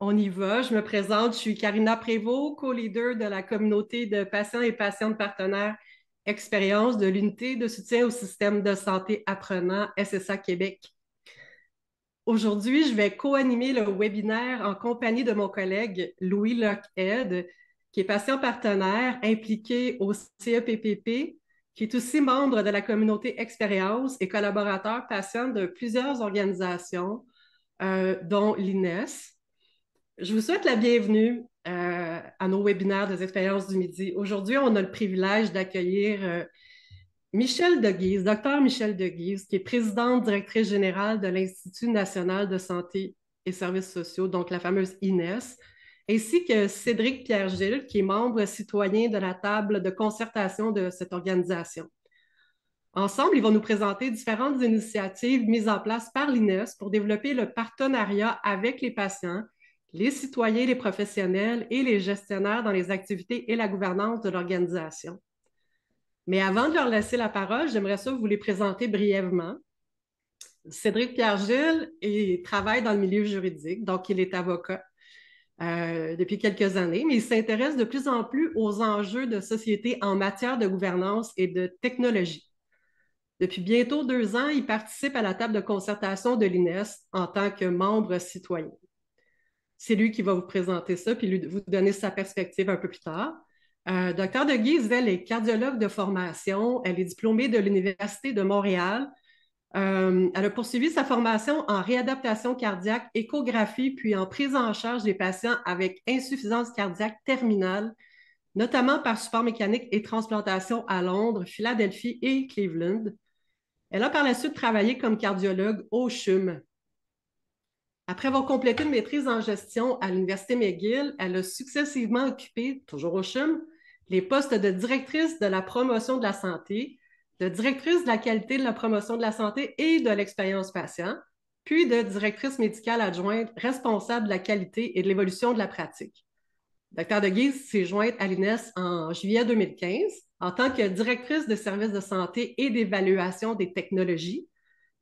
On y va. Je me présente. Je suis Karina Prévost, co-leader de la communauté de patients et patientes partenaires expérience de l'unité de soutien au système de santé apprenant SSA Québec. Aujourd'hui, je vais co-animer le webinaire en compagnie de mon collègue Louis Lockhead, qui est patient partenaire impliqué au CEPPP, qui est aussi membre de la communauté expérience et collaborateur patient de plusieurs organisations, dont l'INES. Je vous souhaite la bienvenue à nos webinaires des expériences du midi. Aujourd'hui, on a le privilège d'accueillir Michel Deguise, docteur Michel Deguise, qui est présidente directrice générale de l'Institut national de santé et services sociaux, donc la fameuse INES, ainsi que Cédric Pierre-Gilles, qui est membre citoyen de la table de concertation de cette organisation. Ensemble, ils vont nous présenter différentes initiatives mises en place par l'INES pour développer le partenariat avec les patients, les citoyens, les professionnels et les gestionnaires dans les activités et la gouvernance de l'organisation. Mais avant de leur laisser la parole, j'aimerais ça vous les présenter brièvement. Cédric Pierre-Gilles travaille dans le milieu juridique, donc il est avocat depuis quelques années, mais il s'intéresse de plus en plus aux enjeux de société en matière de gouvernance et de technologie. Depuis bientôt 2 ans, il participe à la table de concertation de l'INES en tant que membre citoyen. C'est lui qui va vous présenter ça puis vous donner sa perspective un peu plus tard. Docteur de Guise, elle est cardiologue de formation. Elle est diplômée de l'Université de Montréal. Elle a poursuivi sa formation en réadaptation cardiaque, échographie, puis en prise en charge des patients avec insuffisance cardiaque terminale, notamment par support mécanique et transplantation à Londres, Philadelphie et Cleveland. Elle a par la suite travaillé comme cardiologue au CHUM. Après avoir complété une maîtrise en gestion à l'Université McGill, elle a successivement occupé, toujours au CHUM, les postes de directrice de la promotion de la santé, de directrice de la qualité de la promotion de la santé et de l'expérience patient, puis de directrice médicale adjointe responsable de la qualité et de l'évolution de la pratique. Dr de Guise s'est jointe à l'INES en juillet 2015 en tant que directrice de services de santé et d'évaluation des technologies.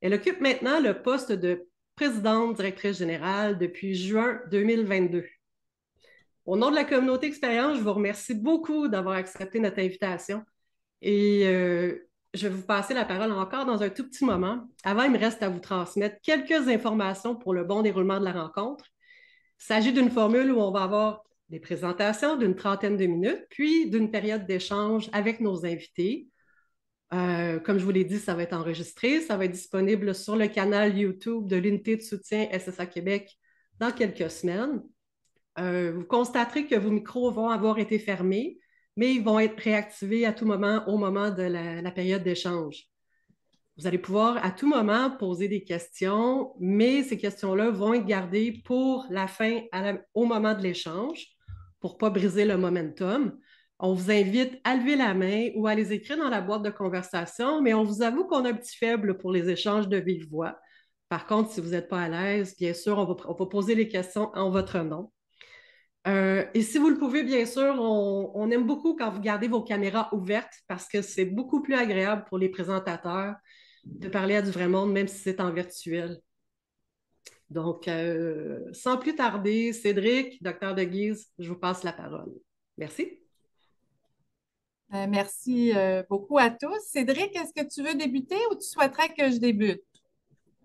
Elle occupe maintenant le poste de présidente directrice générale depuis juin 2022. Au nom de la communauté Expérience, je vous remercie beaucoup d'avoir accepté notre invitation et je vais vous passer la parole encore dans un tout petit moment. Avant, il me reste à vous transmettre quelques informations pour le bon déroulement de la rencontre. Il s'agit d'une formule où on va avoir des présentations d'une trentaine de minutes, puis d'une période d'échange avec nos invités. Comme je vous l'ai dit, ça va être enregistré, ça va être disponible sur le canal YouTube de l'unité de soutien SSA Québec dans quelques semaines. Vous constaterez que vos micros vont avoir été fermés, mais ils vont être réactivés à tout moment au moment de la période d'échange. Vous allez pouvoir à tout moment poser des questions, mais ces questions-là vont être gardées pour la fin, au moment de l'échange, pour ne pas briser le momentum. On vous invite à lever la main ou à les écrire dans la boîte de conversation, mais on vous avoue qu'on a un petit faible pour les échanges de vive voix. Par contre, si vous n'êtes pas à l'aise, bien sûr, on va poser les questions en votre nom. Et si vous le pouvez, bien sûr, on aime beaucoup quand vous gardez vos caméras ouvertes parce que c'est beaucoup plus agréable pour les présentateurs de parler à du vrai monde, même si c'est en virtuel. Donc, sans plus tarder, Cédric, docteur de Guise, je vous passe la parole. Merci. Merci beaucoup à tous. Cédric, est-ce que tu veux débuter ou tu souhaiterais que je débute?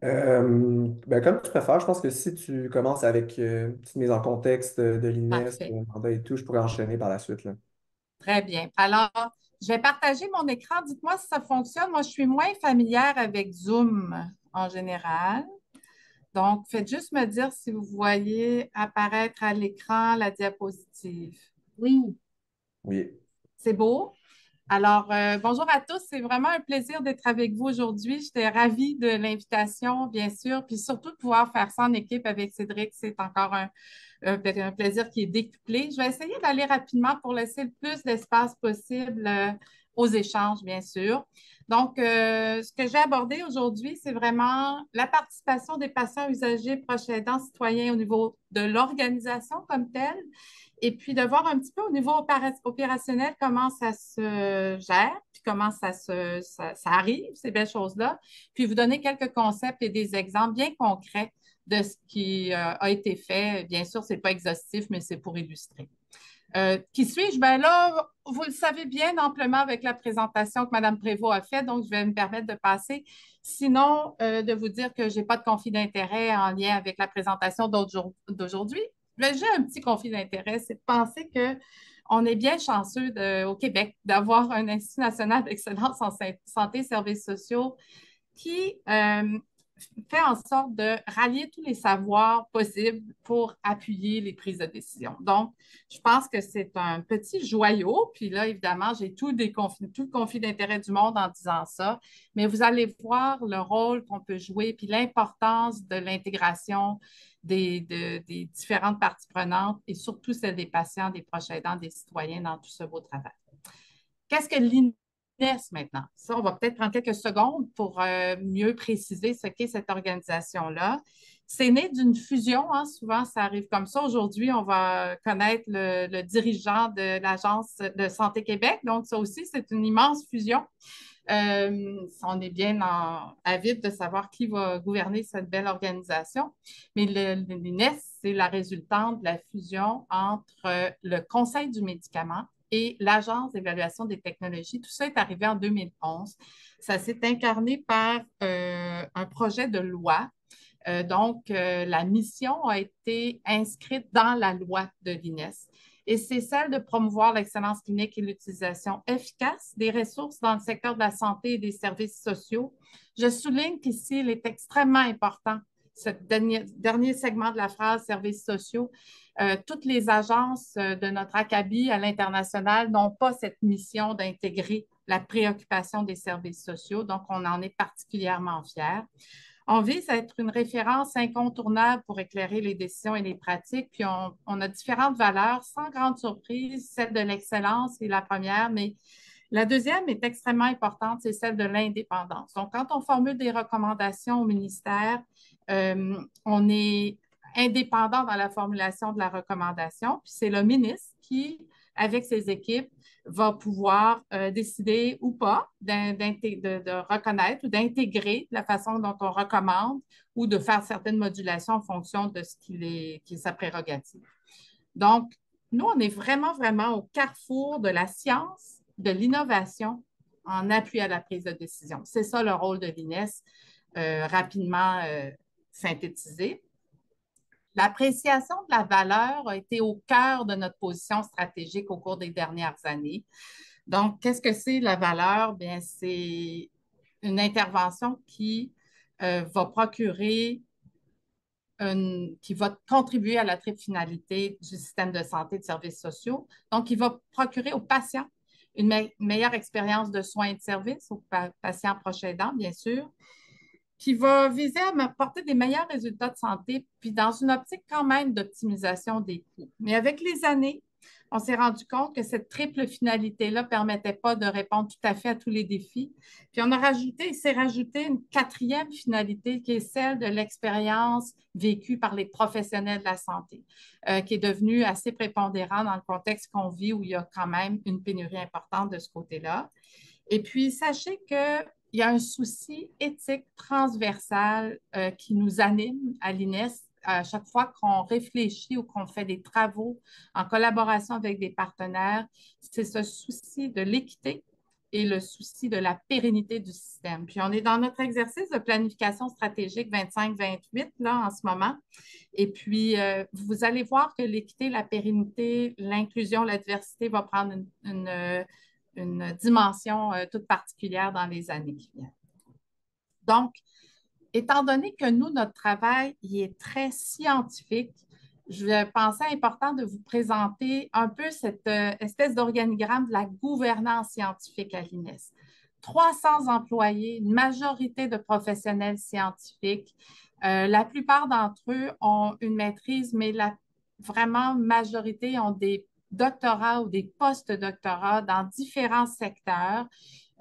Comme tu préfères, je pense que si tu commences avec une petite mise en contexte de l'INES, Parfait. le mandat et tout, je pourrais enchaîner par la suite, là. Très bien. Alors, je vais partager mon écran. Dites-moi si ça fonctionne. Moi, je suis moins familière avec Zoom en général. Donc, faites juste me dire si vous voyez apparaître à l'écran la diapositive. Oui, Oui. C'est beau? Alors, bonjour à tous. C'est vraiment un plaisir d'être avec vous aujourd'hui. J'étais ravie de l'invitation, bien sûr, puis surtout de pouvoir faire ça en équipe avec Cédric. C'est encore un plaisir qui est décuplé. Je vais essayer d'aller rapidement pour laisser le plus d'espace possible aux échanges, bien sûr. Donc, ce que j'ai abordé aujourd'hui, c'est vraiment la participation des patients usagers, proches aidants, citoyens au niveau de l'organisation comme telle, et puis de voir un petit peu au niveau opérationnel comment ça se gère, puis comment ça arrive, ces belles choses-là, puis vous donner quelques concepts et des exemples bien concrets de ce qui a été fait. Bien sûr, ce n'est pas exhaustif, mais c'est pour illustrer. Qui suis-je? Ben là, vous le savez bien amplement avec la présentation que Mme Prévost a faite, donc je vais me permettre de passer. Sinon, de vous dire que je n'ai pas de conflit d'intérêt en lien avec la présentation d'aujourd'hui. Mais j'ai un petit conflit d'intérêt, c'est de penser qu'on est bien chanceux au Québec d'avoir un Institut national d'excellence en santé et services sociaux qui fait en sorte de rallier tous les savoirs possibles pour appuyer les prises de décision. Donc, je pense que c'est un petit joyau. Puis là, évidemment, j'ai tout le conflit d'intérêt du monde en disant ça. Mais vous allez voir le rôle qu'on peut jouer, puis l'importance de l'intégration des différentes parties prenantes et surtout celle des patients, des proches aidants, des citoyens dans tout ce beau travail. Qu'est-ce que l'INES maintenant? Ça, on va peut-être prendre quelques secondes pour mieux préciser ce qu'est cette organisation-là. C'est né d'une fusion, hein, souvent ça arrive comme ça. Aujourd'hui, on va connaître le dirigeant de l'Agence de Santé Québec. Donc, ça aussi, c'est une immense fusion. On est bien avide de savoir qui va gouverner cette belle organisation. Mais l'INES, c'est la résultante de la fusion entre le Conseil du médicament et l'Agence d'évaluation des technologies. Tout ça est arrivé en 2011. Ça s'est incarné par un projet de loi. La mission a été inscrite dans la loi de l'INES et c'est celle de promouvoir l'excellence clinique et l'utilisation efficace des ressources dans le secteur de la santé et des services sociaux. Je souligne qu'ici, il est extrêmement important, ce dernier segment de la phrase « services sociaux ». Toutes les agences de notre acabit à l'international n'ont pas cette mission d'intégrer la préoccupation des services sociaux, donc on en est particulièrement fiers. On vise à être une référence incontournable pour éclairer les décisions et les pratiques, puis on a différentes valeurs, sans grande surprise, celle de l'excellence est la première, mais la deuxième est extrêmement importante, c'est celle de l'indépendance. Donc, quand on formule des recommandations au ministère, on est indépendant dans la formulation de la recommandation, puis c'est le ministre qui, avec ses équipes, va pouvoir décider ou pas de reconnaître ou d'intégrer la façon dont on recommande ou de faire certaines modulations en fonction de ce qui est sa prérogative. Donc, nous, on est vraiment, vraiment au carrefour de la science, de l'innovation en appui à la prise de décision. C'est ça le rôle de l'INES, rapidement synthétisé. L'appréciation de la valeur a été au cœur de notre position stratégique au cours des dernières années. Donc, qu'est-ce que c'est la valeur? Bien, c'est une intervention qui va procurer, qui va contribuer à la triple finalité du système de santé et de services sociaux. Donc, qui va procurer aux patients une meilleure expérience de soins et de services, aux patients proches aidants, bien sûr, qui va viser à m'apporter des meilleurs résultats de santé, puis dans une optique quand même d'optimisation des coûts. Mais avec les années, on s'est rendu compte que cette triple finalité-là ne permettait pas de répondre tout à fait à tous les défis. Puis on a rajouté, il s'est rajouté une quatrième finalité qui est celle de l'expérience vécue par les professionnels de la santé, qui est devenue assez prépondérant dans le contexte qu'on vit où il y a quand même une pénurie importante de ce côté-là. Et puis, sachez que il y a un souci éthique transversal qui nous anime à l'INES à chaque fois qu'on réfléchit ou qu'on fait des travaux en collaboration avec des partenaires. C'est ce souci de l'équité et le souci de la pérennité du système. Puis on est dans notre exercice de planification stratégique 25-28 là en ce moment. Et puis, vous allez voir que l'équité, la pérennité, l'inclusion, la diversité va prendre une dimension toute particulière dans les années qui viennent. Donc, étant donné que nous, notre travail, il est très scientifique, je pensais important de vous présenter un peu cette espèce d'organigramme de la gouvernance scientifique à l'INES. 300 employés, une majorité de professionnels scientifiques. La plupart d'entre eux ont une maîtrise, mais la vraiment majorité ont des doctorats ou des post-doctorats dans différents secteurs,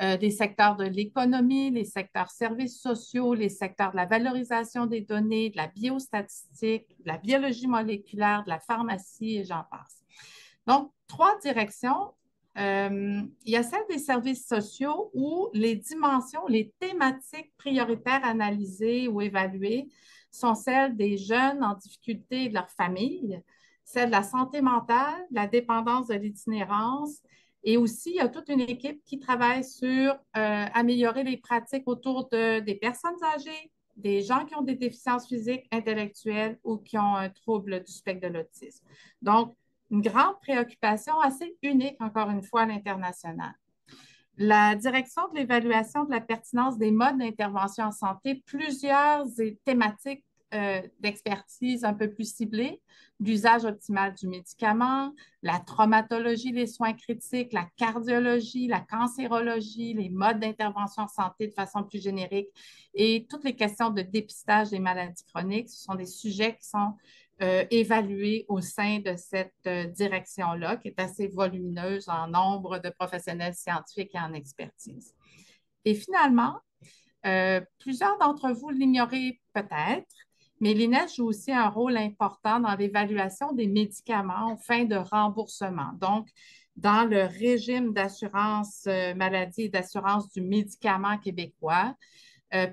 des secteurs de l'économie, les secteurs services sociaux, les secteurs de la valorisation des données, de la biostatistique, de la biologie moléculaire, de la pharmacie et j'en passe. Donc, 3 directions. Il y a celle des services sociaux où les dimensions, les thématiques prioritaires analysées ou évaluées sont celles des jeunes en difficulté et de leur famille, celles de la santé mentale, de la dépendance de l'itinérance. Et aussi, il y a toute une équipe qui travaille sur améliorer les pratiques autour des personnes âgées, des gens qui ont des déficiences physiques, intellectuelles ou qui ont un trouble du spectre de l'autisme. Donc, une grande préoccupation assez unique, encore une fois, à l'international. La direction de l'évaluation de la pertinence des modes d'intervention en santé, plusieurs thématiques d'expertise un peu plus ciblées, l'usage optimal du médicament, la traumatologie, les soins critiques, la cardiologie, la cancérologie, les modes d'intervention en santé de façon plus générique et toutes les questions de dépistage des maladies chroniques. Ce sont des sujets qui sont évalués au sein de cette direction-là, qui est assez volumineuse en nombre de professionnels scientifiques et en expertise. Et finalement, plusieurs d'entre vous l'ignorez peut-être, mais l'INES joue aussi un rôle important dans l'évaluation des médicaments aux fins de remboursement. Donc, dans le régime d'assurance maladie et d'assurance du médicament québécois,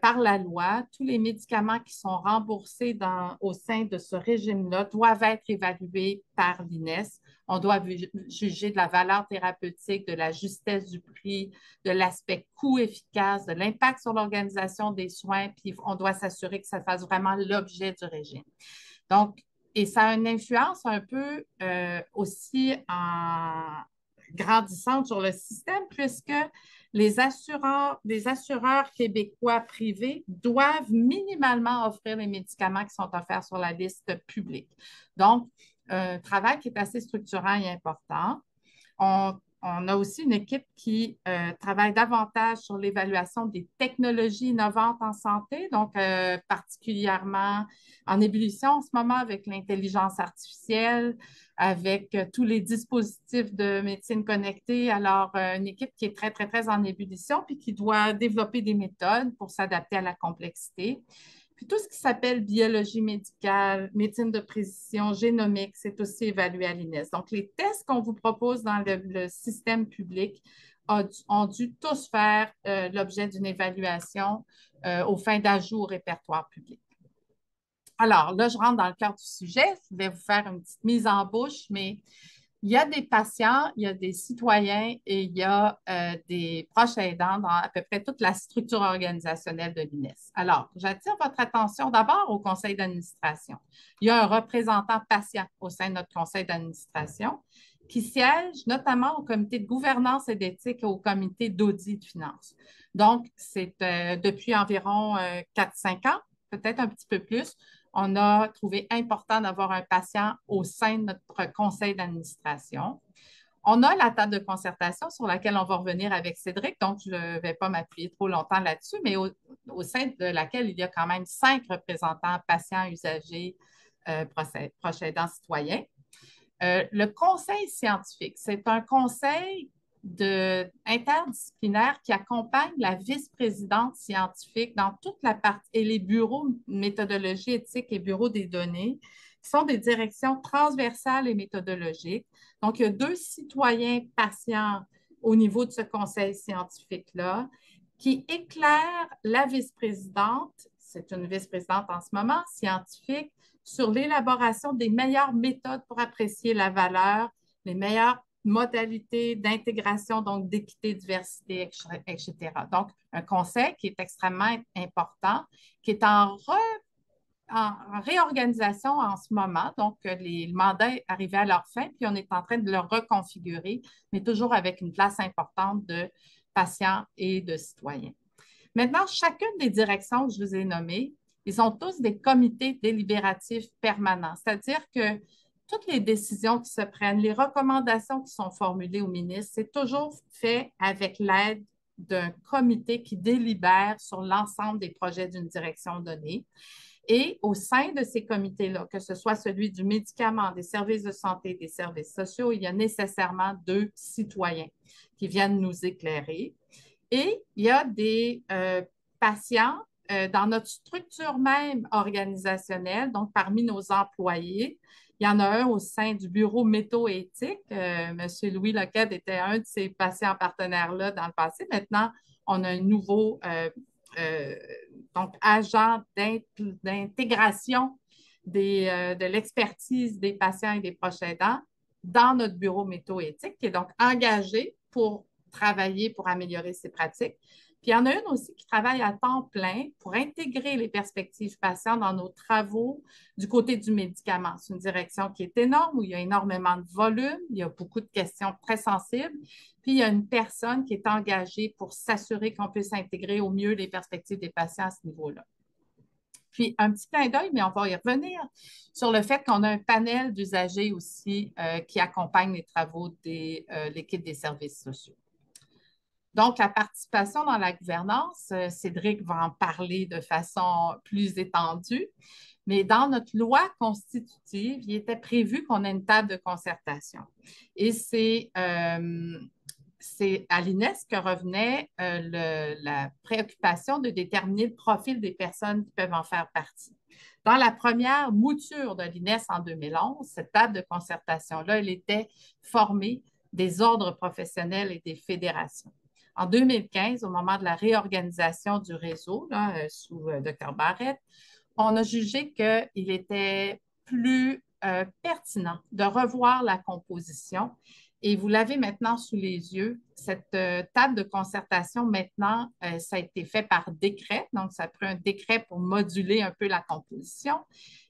par la loi, tous les médicaments qui sont remboursés au sein de ce régime-là doivent être évalués par l'INES. On doit juger de la valeur thérapeutique, de la justesse du prix, de l'aspect coût efficace, de l'impact sur l'organisation des soins, puis on doit s'assurer que ça fasse vraiment l'objet du régime. Donc, et ça a une influence un peu aussi grandissante sur le système, puisque les assureurs québécois privés doivent minimalement offrir les médicaments qui sont offerts sur la liste publique. Donc, un travail qui est assez structurant et important. On a aussi une équipe qui travaille davantage sur l'évaluation des technologies innovantes en santé, donc particulièrement en ébullition en ce moment avec l'intelligence artificielle, avec tous les dispositifs de médecine connectée. Alors, une équipe qui est très, très, très en ébullition puis qui doit développer des méthodes pour s'adapter à la complexité. Puis tout ce qui s'appelle biologie médicale, médecine de précision, génomique, c'est aussi évalué à l'INES. Donc, les tests qu'on vous propose dans le système public ont dû tous faire l'objet d'une évaluation aux fins d'ajout au répertoire public. Alors, là, je rentre dans le cœur du sujet. Je vais vous faire une petite mise en bouche, mais il y a des patients, il y a des citoyens et il y a des proches aidants dans à peu près toute la structure organisationnelle de l'INES. Alors, j'attire votre attention d'abord au conseil d'administration. Il y a un représentant patient au sein de notre conseil d'administration qui siège notamment au comité de gouvernance et d'éthique et au comité d'audit de finances. Donc, c'est depuis environ 4-5 ans, peut-être un petit peu plus, on a trouvé important d'avoir un patient au sein de notre conseil d'administration. On a la table de concertation sur laquelle on va revenir avec Cédric, donc je ne vais pas m'appuyer trop longtemps là-dessus, mais au sein de laquelle il y a quand même 5 représentants patients, usagers, proches aidants, citoyens. Le conseil scientifique, c'est un conseil interdisciplinaire qui accompagne la vice-présidente scientifique dans toute la partie et les bureaux méthodologie éthique et bureaux des données, qui sont des directions transversales et méthodologiques. Donc, il y a 2 citoyens patients au niveau de ce conseil scientifique-là qui éclairent la vice-présidente, c'est une vice-présidente en ce moment, scientifique, sur l'élaboration des meilleures méthodes pour apprécier la valeur, les meilleures modalités d'intégration, donc d'équité, diversité, etc. Donc, un conseil qui est extrêmement important, qui est en réorganisation en ce moment. Donc, les mandats arrivaient à leur fin, puis on est en train de le reconfigurer, mais toujours avec une place importante de patients et de citoyens. Maintenant, chacune des directions que je vous ai nommées, ils ont tous des comités délibératifs permanents, c'est-à-dire que toutes les décisions qui se prennent, les recommandations qui sont formulées au ministre, c'est toujours fait avec l'aide d'un comité qui délibère sur l'ensemble des projets d'une direction donnée. Et au sein de ces comités-là, que ce soit celui du médicament, des services de santé, des services sociaux, il y a nécessairement 2 citoyens qui viennent nous éclairer. Et il y a des patients dans notre structure même organisationnelle, donc parmi nos employés. Il y en a un au sein du bureau métaux-éthique. M. Louis Loquette était un de ces patients partenaires-là dans le passé. Maintenant, on a un nouveau donc agent d'intégration de l'expertise des patients et des proches aidants dans notre bureau méthoéthique, qui est donc engagé pour travailler pour améliorer ses pratiques. Puis il y en a une aussi qui travaille à temps plein pour intégrer les perspectives patients dans nos travaux du côté du médicament. C'est une direction qui est énorme, où il y a énormément de volume, il y a beaucoup de questions très sensibles. Puis il y a une personne qui est engagée pour s'assurer qu'on puisse intégrer au mieux les perspectives des patients à ce niveau-là. Puis, un petit clin d'œil, mais on va y revenir, sur le fait qu'on a un panel d'usagers aussi qui accompagne les travaux de l'équipe des services sociaux. Donc, la participation dans la gouvernance, Cédric va en parler de façon plus étendue, mais dans notre loi constitutive, il était prévu qu'on ait une table de concertation. Et c'est à l'INES que revenait la préoccupation de déterminer le profil des personnes qui peuvent en faire partie. Dans la première mouture de l'INES en 2011, cette table de concertation-là, elle était formée des ordres professionnels et des fédérations. En 2015, au moment de la réorganisation du réseau, là, sous Dr. Barrett, on a jugé qu'il était plus pertinent de revoir la composition. Et vous l'avez maintenant sous les yeux. Cette table de concertation, maintenant, ça a été fait par décret. Donc, ça a pris un décret pour moduler un peu la composition.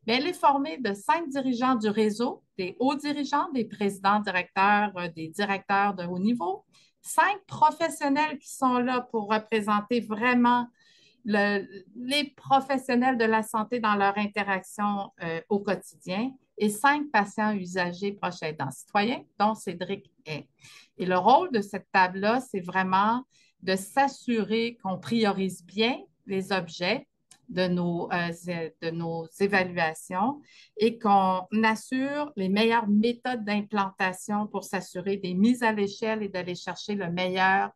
Mais elle est formée de 5 dirigeants du réseau, des hauts dirigeants, des présidents, directeurs, des directeurs de haut niveau, 5 professionnels qui sont là pour représenter vraiment les professionnels de la santé dans leur interaction au quotidien et 5 patients usagers proches aidants citoyens, dont Cédric est. Et le rôle de cette table-là, c'est vraiment de s'assurer qu'on priorise bien les objets de nos évaluations et qu'on assure les meilleures méthodes d'implantation pour s'assurer des mises à l'échelle et d'aller chercher le meilleur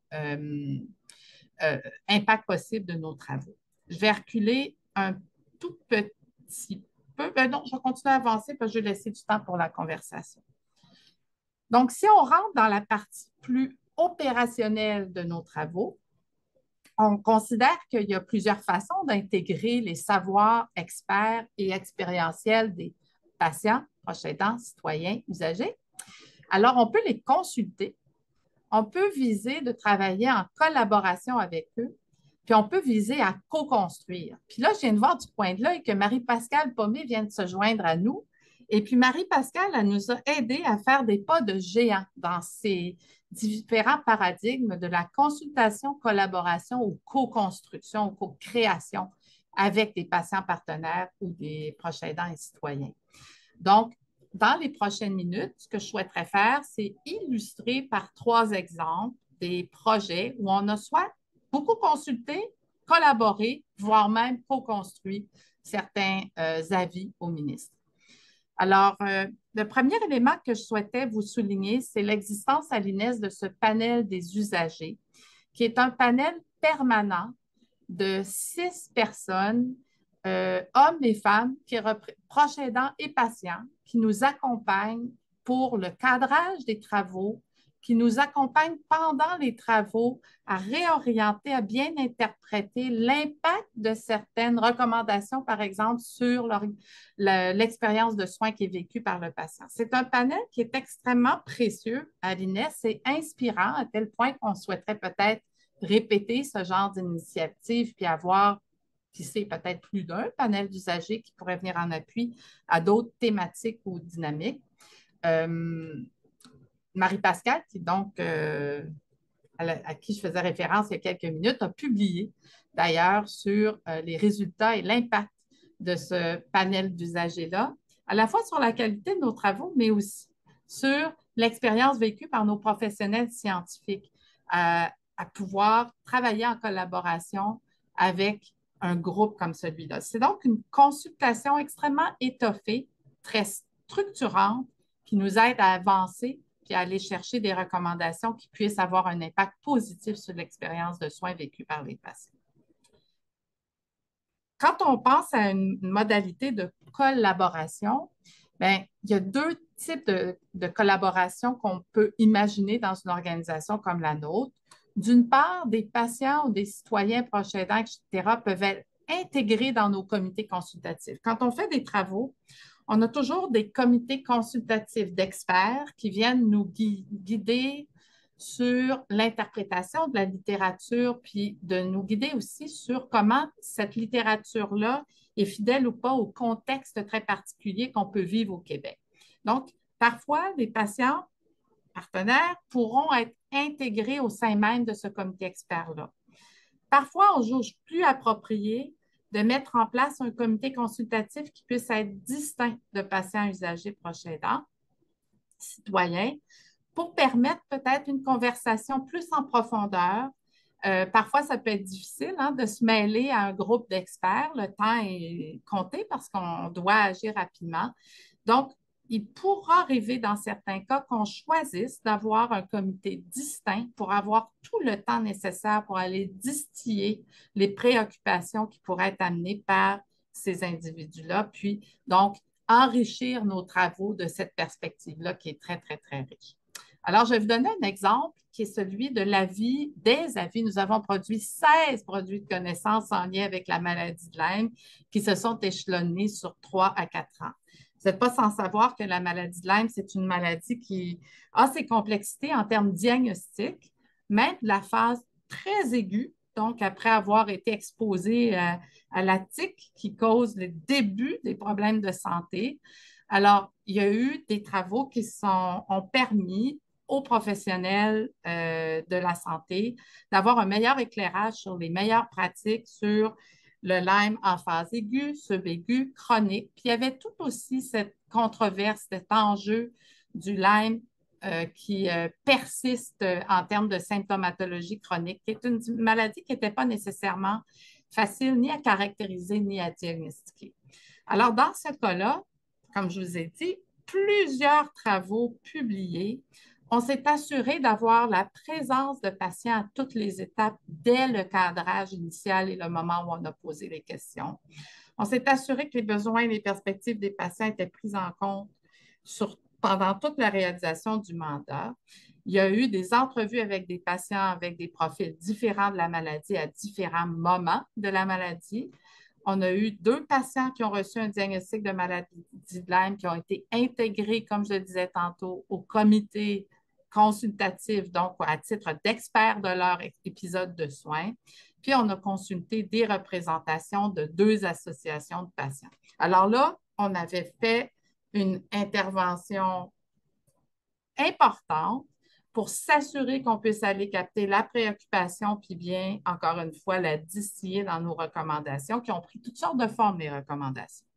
impact possible de nos travaux. Je vais reculer un tout petit peu. Non, je vais continuer à avancer parce que je vais laisser du temps pour la conversation. Donc, si on rentre dans la partie plus opérationnelle de nos travaux, on considère qu'il y a plusieurs façons d'intégrer les savoirs experts et expérientiels des patients, proches aidants, citoyens, usagers. Alors, on peut les consulter. On peut viser de travailler en collaboration avec eux, puis on peut viser à co-construire. Puis là, je viens de voir du coin de l'œil que Marie-Pascale Pommier vient de se joindre à nous. Et puis Marie-Pascale, elle nous a aidés à faire des pas de géant dans ces différents paradigmes de la consultation, collaboration ou co-construction ou co-création avec des patients partenaires ou des proches aidants et citoyens. Donc, dans les prochaines minutes, ce que je souhaiterais faire, c'est illustrer par 3 exemples des projets où on a soit beaucoup consulté, collaboré, voire même co-construit certains avis au ministre. Alors, le premier élément que je souhaitais vous souligner, c'est l'existence à l'INES de ce panel des usagers, qui est un panel permanent de 6 personnes, hommes et femmes, proches aidants et patients, qui nous accompagnent pour le cadrage des travaux, qui nous accompagnent pendant les travaux à réorienter, à bien interpréter l'impact de certaines recommandations, par exemple, sur l'expérience de soins qui est vécue par le patient. C'est un panel qui est extrêmement précieux à l'INES et inspirant à tel point qu'on souhaiterait peut-être répéter ce genre d'initiative puis avoir, qui sait, peut-être plus d'un panel d'usagers qui pourrait venir en appui à d'autres thématiques ou dynamiques. Marie-Pascale, qui donc, à qui je faisais référence il y a quelques minutes, a publié d'ailleurs sur les résultats et l'impact de ce panel d'usagers-là, à la fois sur la qualité de nos travaux, mais aussi sur l'expérience vécue par nos professionnels scientifiques à pouvoir travailler en collaboration avec un groupe comme celui-là. C'est donc une consultation extrêmement étoffée, très structurante, qui nous aide à avancer puis à aller chercher des recommandations qui puissent avoir un impact positif sur l'expérience de soins vécue par les patients. Quand on pense à une modalité de collaboration, bien, il y a 2 types de collaboration qu'on peut imaginer dans une organisation comme la nôtre. D'une part, des patients ou des citoyens proches aidants, etc., peuvent être intégrés dans nos comités consultatifs. Quand on fait des travaux, on a toujours des comités consultatifs d'experts qui viennent nous guider sur l'interprétation de la littérature, puis de nous guider aussi sur comment cette littérature-là est fidèle ou pas au contexte très particulier qu'on peut vivre au Québec. Donc, parfois, les patients partenaires pourront être intégrés au sein même de ce comité expert-là. Parfois, on juge plus approprié de mettre en place un comité consultatif qui puisse être distinct de patients usagers proches aidants, citoyens, pour permettre peut-être une conversation plus en profondeur. Parfois, ça peut être difficile de se mêler à un groupe d'experts. Le temps est compté parce qu'on doit agir rapidement. Donc, il pourra arriver dans certains cas qu'on choisisse d'avoir un comité distinct pour avoir tout le temps nécessaire pour aller distiller les préoccupations qui pourraient être amenées par ces individus-là, puis donc enrichir nos travaux de cette perspective-là qui est très, très, très riche. Alors, je vais vous donner un exemple qui est celui de l'avis, des avis. Nous avons produit 16 produits de connaissances en lien avec la maladie de Lyme qui se sont échelonnés sur 3 à 4 ans. Vous n'êtes pas sans savoir que la maladie de Lyme, c'est une maladie qui a ses complexités en termes diagnostiques, même de la phase très aiguë, donc après avoir été exposé à la tique qui cause le début des problèmes de santé. Alors, il y a eu des travaux qui ont permis aux professionnels de la santé d'avoir un meilleur éclairage sur les meilleures pratiques sur le Lyme en phase aiguë, subaiguë, chronique. Puis il y avait tout aussi cette controverse, cet enjeu du Lyme qui persiste en termes de symptomatologie chronique, qui est une maladie qui n'était pas nécessairement facile ni à caractériser ni à diagnostiquer. Alors, dans ce cas-là, comme je vous ai dit, plusieurs travaux publiés. On s'est assuré d'avoir la présence de patients à toutes les étapes dès le cadrage initial et le moment où on a posé les questions. On s'est assuré que les besoins et les perspectives des patients étaient pris en compte pendant toute la réalisation du mandat. Il y a eu des entrevues avec des patients avec des profils différents de la maladie à différents moments de la maladie. On a eu 2 patients qui ont reçu un diagnostic de maladie de Lyme qui ont été intégrés, comme je le disais tantôt, au comité consultatif, donc à titre d'experts de leur épisode de soins. Puis, on a consulté des représentations de 2 associations de patients. Alors là, on avait fait une intervention importante pour s'assurer qu'on puisse aller capter la préoccupation, puis bien, encore une fois, la distiller dans nos recommandations, qui ont pris toutes sortes de formes, les recommandations.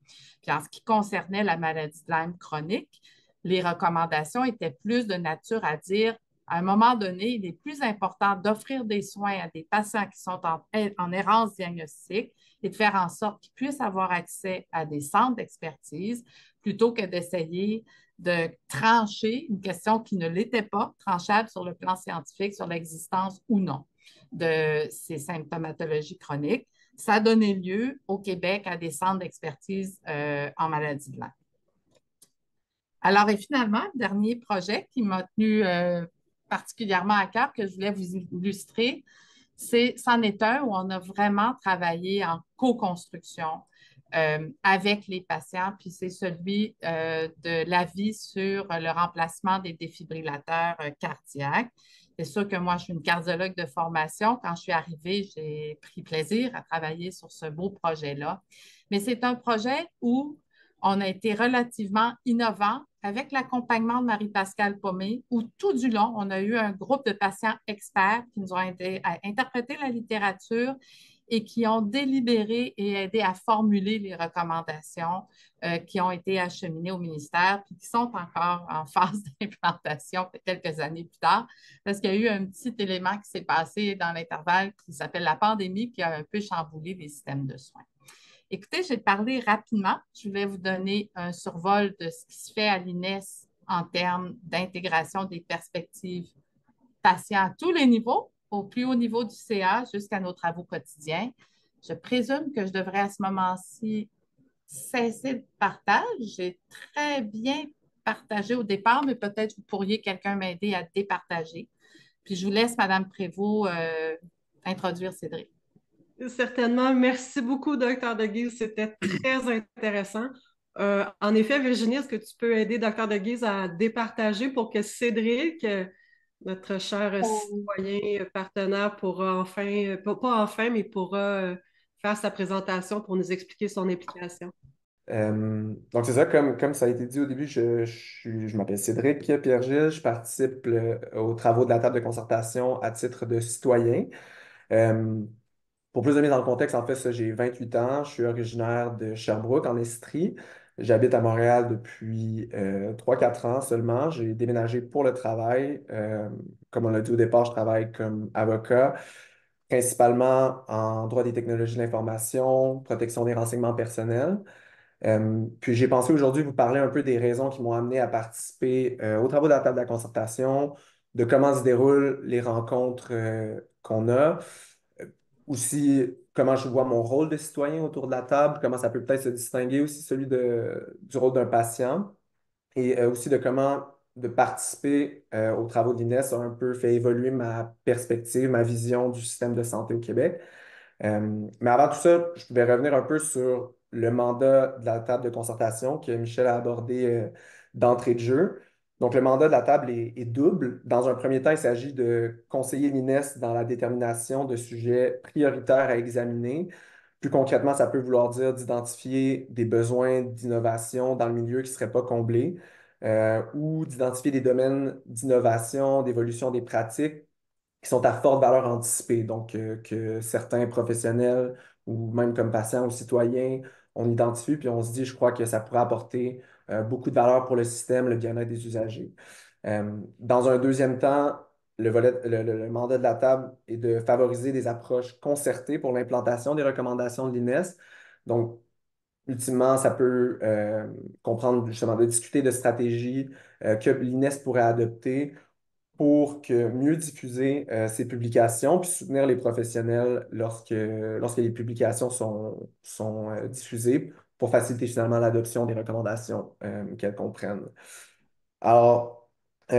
Puis en ce qui concernait la maladie de Lyme chronique, les recommandations étaient plus de nature à dire, à un moment donné, il est plus important d'offrir des soins à des patients qui sont en errance diagnostique et de faire en sorte qu'ils puissent avoir accès à des centres d'expertise plutôt que d'essayer de trancher une question qui ne l'était pas, tranchable sur le plan scientifique, sur l'existence ou non de ces symptomatologies chroniques. Ça a donné lieu au Québec à des centres d'expertise en maladie de Lyme. Alors, et finalement, le dernier projet qui m'a tenu particulièrement à cœur, que je voulais vous illustrer, c'en est un où on a vraiment travaillé en co-construction avec les patients, puis c'est celui de l'avis sur le remplacement des défibrillateurs cardiaques. C'est sûr que moi, je suis une cardiologue de formation. Quand je suis arrivée, j'ai pris plaisir à travailler sur ce beau projet-là. Mais c'est un projet où on a été relativement innovant avec l'accompagnement de Marie-Pascale Paumé, où tout du long, on a eu un groupe de patients experts qui nous ont aidés à interpréter la littérature et qui ont délibéré et aidé à formuler les recommandations qui ont été acheminées au ministère puis qui sont encore en phase d'implantation quelques années plus tard, parce qu'il y a eu un petit élément qui s'est passé dans l'intervalle qui s'appelle la pandémie qui a un peu chamboulé les systèmes de soins. Écoutez, j'ai parlé rapidement. Je voulais vous donner un survol de ce qui se fait à l'INES en termes d'intégration des perspectives patients à tous les niveaux, au plus haut niveau du CA jusqu'à nos travaux quotidiens. Je présume que je devrais à ce moment-ci cesser le partage. J'ai très bien partagé au départ, mais peut-être vous pourriez quelqu'un m'aider à départager. Puis je vous laisse, Madame Prévost, introduire Cédric. Certainement. Merci beaucoup, Dr. De Guise. C'était très intéressant. En effet, Virginie, est-ce que tu peux aider Dr. De Guise à départager pour que Cédric, notre cher citoyen partenaire, pourra enfin, pas enfin, mais pourra faire sa présentation pour nous expliquer son implication? Donc, c'est ça, comme ça a été dit au début, je m'appelle Cédric Pierre-Gilles, je participe aux travaux de la table de concertation à titre de citoyen. Euh, pour plus de mise dans le contexte, en fait, ça, j'ai 28 ans, je suis originaire de Sherbrooke, en Estrie. J'habite à Montréal depuis 3-4 ans seulement. J'ai déménagé pour le travail. Comme on l'a dit au départ, je travaille comme avocat, principalement en droit des technologies de l'information, protection des renseignements personnels. Puis j'ai pensé aujourd'hui vous parler un peu des raisons qui m'ont amené à participer aux travaux de la table de la concertation, de comment se déroulent les rencontres qu'on a, euh, aussi comment je vois mon rôle de citoyen autour de la table, comment ça peut peut-être se distinguer aussi celui du rôle d'un patient, et aussi de comment de participer aux travaux de l'INES a un peu fait évoluer ma perspective, ma vision du système de santé au Québec. Mais avant tout ça, je vais revenir un peu sur le mandat de la table de concertation que Michel a abordé d'entrée de jeu. Donc, le mandat de la table est double. Dans un premier temps, il s'agit de conseiller l'INES dans la détermination de sujets prioritaires à examiner. Plus concrètement, ça peut vouloir dire d'identifier des besoins d'innovation dans le milieu qui ne seraient pas comblés ou d'identifier des domaines d'innovation, d'évolution des pratiques qui sont à forte valeur anticipée. Donc, que certains professionnels ou même comme patients ou citoyens, on identifie puis on se dit, je crois que ça pourrait apporter beaucoup de valeur pour le système, le bien-être des usagers. Dans un deuxième temps, le mandat de la table est de favoriser des approches concertées pour l'implantation des recommandations de l'INES. Donc, ultimement, ça peut comprendre justement de discuter de stratégies que l'INES pourrait adopter pour mieux diffuser ces publications puis soutenir les professionnels lorsque les publications sont diffusées pour faciliter finalement l'adoption des recommandations qu'elles comprennent. Alors, c'est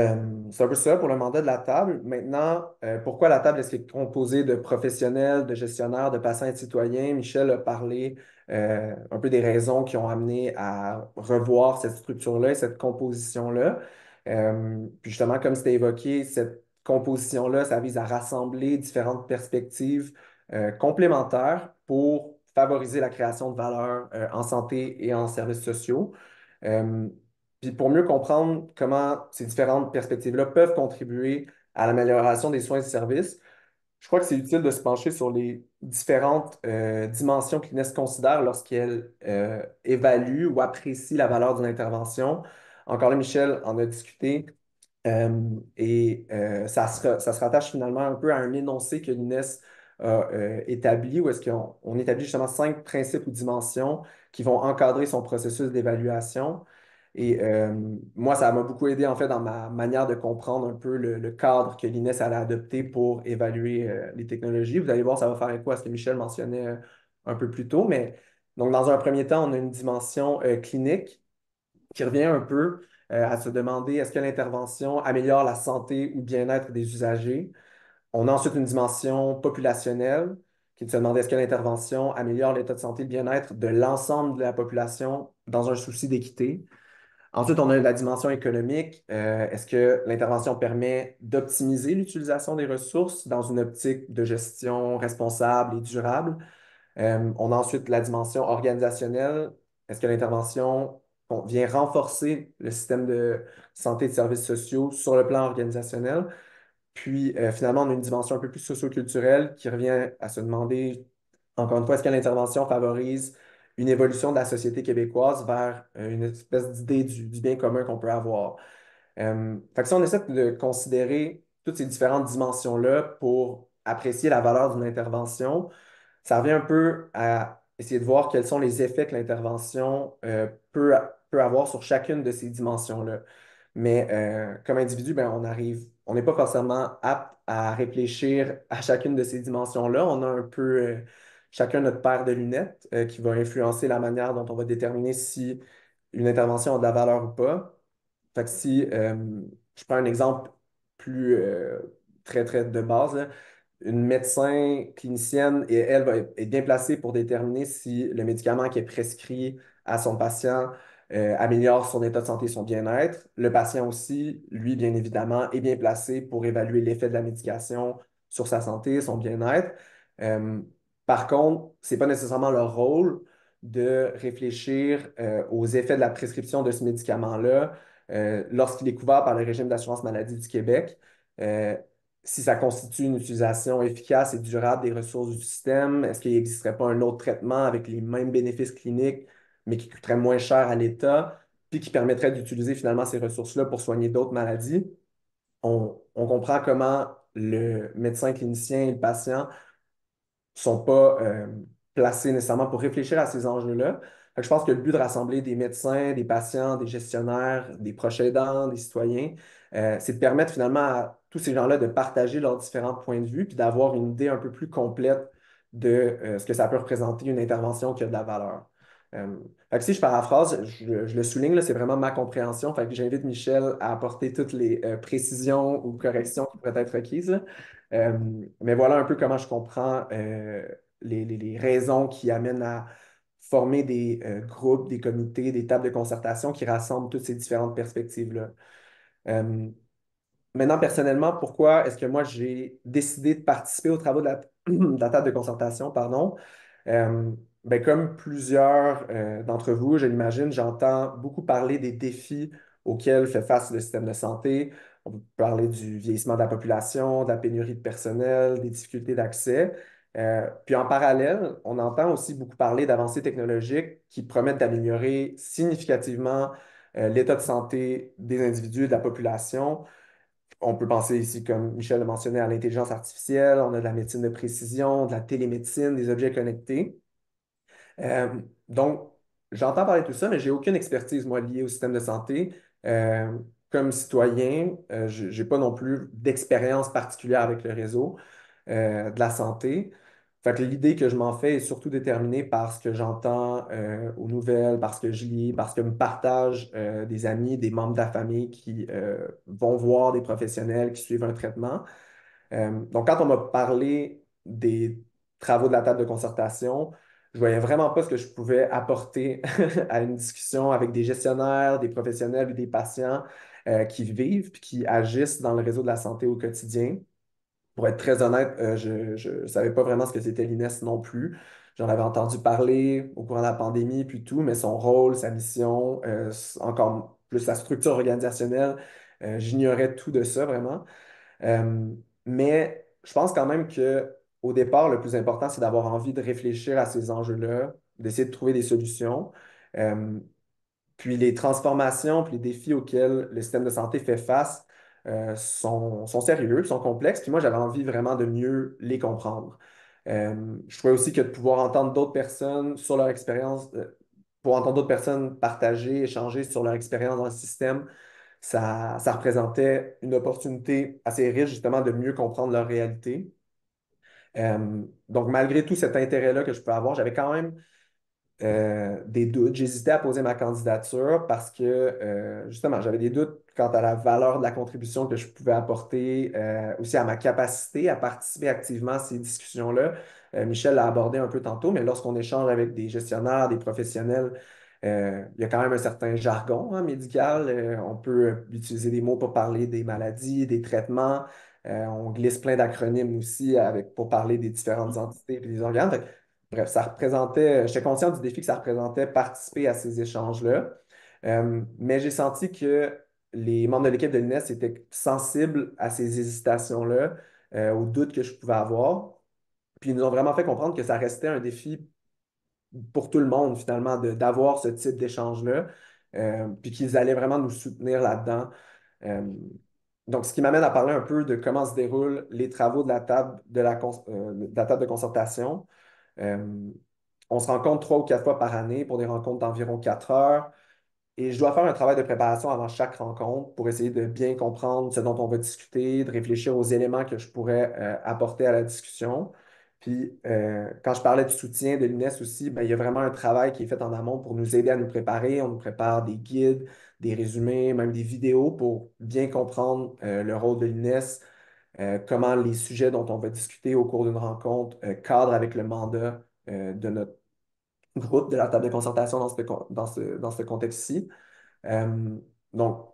un peu ça pour le mandat de la table. Maintenant, pourquoi la table est-ce qu'elle est composée de professionnels, de gestionnaires, de patients et de citoyens? Michel a parlé un peu des raisons qui ont amené à revoir cette structure-là et cette composition-là. Puis justement, comme c'était évoqué, cette composition-là, ça vise à rassembler différentes perspectives complémentaires pour favoriser la création de valeur en santé et en services sociaux. Euh, Puis pour mieux comprendre comment ces différentes perspectives-là peuvent contribuer à l'amélioration des soins et services, je crois que c'est utile de se pencher sur les différentes dimensions que l'INES considère lorsqu'elle évalue ou apprécie la valeur d'une intervention. Encore là, Michel en a discuté. Ça se rattache finalement un peu à un énoncé que l'INES a établi, où est-ce qu'on établit justement 5 principes ou dimensions qui vont encadrer son processus d'évaluation. Et moi, ça m'a beaucoup aidé en fait dans ma manière de comprendre un peu le cadre que l'INES allait adopter pour évaluer les technologies. Vous allez voir, ça va faire écho à ce que Michel mentionnait un peu plus tôt. Mais donc, dans un premier temps, on a une dimension clinique qui revient un peu à se demander est-ce que l'intervention améliore la santé ou le bien-être des usagers. On a ensuite une dimension populationnelle qui est de se demander est-ce que l'intervention améliore l'état de santé et le bien-être de l'ensemble de la population dans un souci d'équité. Ensuite, on a la dimension économique. Est-ce que l'intervention permet d'optimiser l'utilisation des ressources dans une optique de gestion responsable et durable? On a ensuite la dimension organisationnelle. Est-ce que l'intervention vient renforcer le système de santé et de services sociaux sur le plan organisationnel? Puis finalement, on a une dimension un peu plus socioculturelle qui revient à se demander, encore une fois, est-ce que l'intervention favorise une évolution de la société québécoise vers une espèce d'idée du bien commun qu'on peut avoir? Fait que si on essaie de considérer toutes ces différentes dimensions-là pour apprécier la valeur d'une intervention, ça revient un peu à essayer de voir quels sont les effets que l'intervention peut avoir sur chacune de ces dimensions-là. Mais comme individu, ben, on n'est pas forcément apte à réfléchir à chacune de ces dimensions-là. On a un peu chacun notre paire de lunettes qui va influencer la manière dont on va déterminer si une intervention a de la valeur ou pas. Fait que si je prends un exemple plus très, très de base, là. Une médecin clinicienne, et elle est bien placée pour déterminer si le médicament qui est prescrit à son patient améliore son état de santé et son bien-être. Le patient aussi, lui, bien évidemment, est bien placé pour évaluer l'effet de la médication sur sa santé, son bien-être. Euh, Par contre, ce n'est pas nécessairement leur rôle de réfléchir aux effets de la prescription de ce médicament-là lorsqu'il est couvert par le régime d'assurance maladie du Québec. Euh, Si ça constitue une utilisation efficace et durable des ressources du système, est-ce qu'il n'existerait pas un autre traitement avec les mêmes bénéfices cliniques, mais qui coûterait moins cher à l'État, puis qui permettrait d'utiliser finalement ces ressources-là pour soigner d'autres maladies? On comprend comment le médecin clinicien et le patient sont pas placés nécessairement pour réfléchir à ces enjeux-là. Fait que je pense que le but de rassembler des médecins, des patients, des gestionnaires, des proches aidants, des citoyens, c'est de permettre finalement à tous ces gens-là de partager leurs différents points de vue puis d'avoir une idée un peu plus complète de ce que ça peut représenter une intervention qui a de la valeur. Euh, Fait que si je paraphrase, je le souligne, là, c'est vraiment ma compréhension. Fait que j'invite Michel à apporter toutes les précisions ou corrections qui pourraient être requises, là. Euh, mais voilà un peu comment je comprends les raisons qui amènent à former des groupes, des comités, des tables de concertation qui rassemblent toutes ces différentes perspectives-là. Euh, Maintenant, personnellement, pourquoi est-ce que moi j'ai décidé de participer aux travaux de la table de concertation, pardon? Euh, ben, comme plusieurs d'entre vous, je l'imagine, j'entends beaucoup parler des défis auxquels fait face le système de santé. On peut parler du vieillissement de la population, de la pénurie de personnel, des difficultés d'accès. Puis en parallèle, on entend aussi beaucoup parler d'avancées technologiques qui promettent d'améliorer significativement l'état de santé des individus et de la population. On peut penser ici, comme Michel l'a mentionné, à l'intelligence artificielle, on a de la médecine de précision, de la télémédecine, des objets connectés. Euh, donc, j'entends parler de tout ça, mais j'ai aucune expertise, moi, liée au système de santé. Euh, Comme citoyen, je n'ai pas non plus d'expérience particulière avec le réseau de la santé. Fait que l'idée que je m'en fais est surtout déterminée par ce que j'entends aux nouvelles, parce que je lis, parce que me partagent des amis, des membres de la famille qui vont voir des professionnels qui suivent un traitement. Donc, quand on m'a parlé des travaux de la table de concertation, je voyais vraiment pas ce que je pouvais apporter à une discussion avec des gestionnaires, des professionnels et des patients qui vivent et qui agissent dans le réseau de la santé au quotidien. Pour être très honnête, je ne savais pas vraiment ce que c'était l'INES non plus. J'en avais entendu parler au courant de la pandémie puis tout, mais son rôle, sa mission, encore plus sa structure organisationnelle, j'ignorais tout de ça vraiment. Euh, mais je pense quand même que au départ, le plus important, c'est d'avoir envie de réfléchir à ces enjeux-là, d'essayer de trouver des solutions. Euh, Puis les transformations, puis les défis auxquels le système de santé fait face sont sérieux, sont complexes. Puis moi, j'avais envie vraiment de mieux les comprendre. Je trouvais aussi que de pouvoir entendre d'autres personnes sur leur expérience, pour entendre d'autres personnes partager, échanger sur leur expérience dans le système, ça représentait une opportunité assez riche justement de mieux comprendre leur réalité. Donc, malgré tout cet intérêt-là que je peux avoir, j'avais quand même des doutes. J'hésitais à poser ma candidature parce que, justement, j'avais des doutes quant à la valeur de la contribution que je pouvais apporter, aussi à ma capacité à participer activement à ces discussions-là. Michel l'a abordé un peu tantôt, mais lorsqu'on échange avec des gestionnaires, des professionnels, il y a quand même un certain jargon, hein, médical. On peut utiliser des mots pour parler des maladies, des traitements. On glisse plein d'acronymes aussi pour parler des différentes entités et des organes. Bref, ça représentait, j'étais conscient du défi que ça représentait participer à ces échanges-là. Mais j'ai senti que les membres de l'équipe de l'INES étaient sensibles à ces hésitations-là, aux doutes que je pouvais avoir. Puis ils nous ont vraiment fait comprendre que ça restait un défi pour tout le monde, finalement, d'avoir ce type d'échange-là, puis qu'ils allaient vraiment nous soutenir là-dedans. Euh, donc, ce qui m'amène à parler un peu de comment se déroulent les travaux de la table de la table de concertation. Euh, on se rencontre 3 ou 4 fois par année pour des rencontres d'environ 4 heures. Et je dois faire un travail de préparation avant chaque rencontre pour essayer de bien comprendre ce dont on va discuter, de réfléchir aux éléments que je pourrais apporter à la discussion. Puis, quand je parlais du soutien de l'INES aussi, ben, il y a vraiment un travail qui est fait en amont pour nous aider à nous préparer. On nous prépare des guides, des résumés, même des vidéos pour bien comprendre le rôle de l'INES, comment les sujets dont on va discuter au cours d'une rencontre cadrent avec le mandat de notre groupe de la table de concertation dans ce contexte-ci. Euh, donc,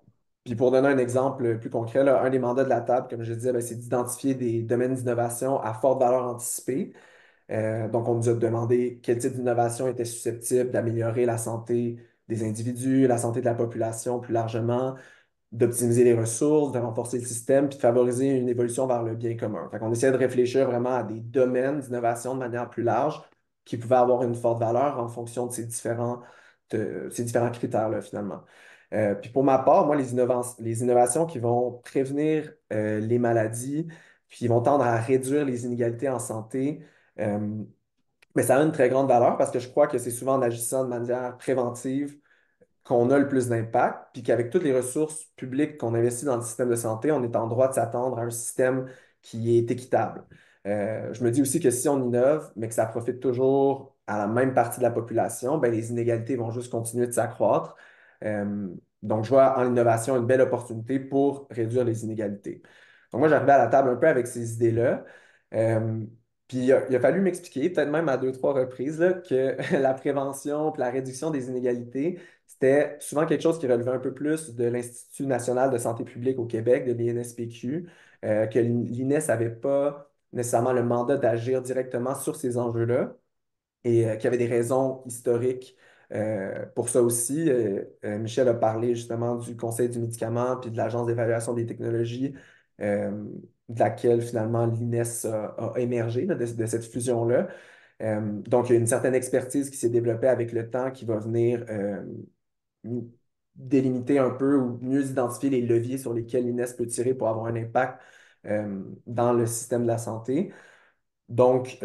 puis pour donner un exemple plus concret, là, un des mandats de la table, comme je disais, ben, c'est d'identifier des domaines d'innovation à forte valeur anticipée. Donc, on nous a demandé quel type d'innovation était susceptible d'améliorer la santé des individus, la santé de la population plus largement, d'optimiser les ressources, de renforcer le système, puis de favoriser une évolution vers le bien commun. Fait qu'on essayait de réfléchir vraiment à des domaines d'innovation de manière plus large qui pouvaient avoir une forte valeur en fonction de ces différents critères-là, finalement. Puis pour ma part, moi, les innovations qui vont prévenir les maladies, puis qui vont tendre à réduire les inégalités en santé, euh, mais ça a une très grande valeur parce que je crois que c'est souvent en agissant de manière préventive qu'on a le plus d'impact, puis qu'avec toutes les ressources publiques qu'on investit dans le système de santé, on est en droit de s'attendre à un système qui est équitable. Je me dis aussi que si on innove, mais que ça profite toujours à la même partie de la population, ben, les inégalités vont juste continuer de s'accroître. Euh, donc, je vois en l'innovation une belle opportunité pour réduire les inégalités. Donc, moi, j'arrivais à la table un peu avec ces idées-là. Euh, Puis il a fallu m'expliquer, peut-être même à deux, trois reprises, là, que la prévention et la réduction des inégalités, c'était souvent quelque chose qui relevait un peu plus de l'Institut national de santé publique au Québec, de l'INSPQ, que l'INES n'avait pas nécessairement le mandat d'agir directement sur ces enjeux-là et qu'il y avait des raisons historiques pour ça aussi. Michel a parlé justement du Conseil du médicament puis de l'Agence d'évaluation des technologies, euh, de laquelle finalement l'INES a émergé là, de cette fusion-là. Donc, il y a une certaine expertise qui s'est développée avec le temps qui va venir délimiter un peu ou mieux identifier les leviers sur lesquels l'INES peut tirer pour avoir un impact dans le système de la santé. Donc,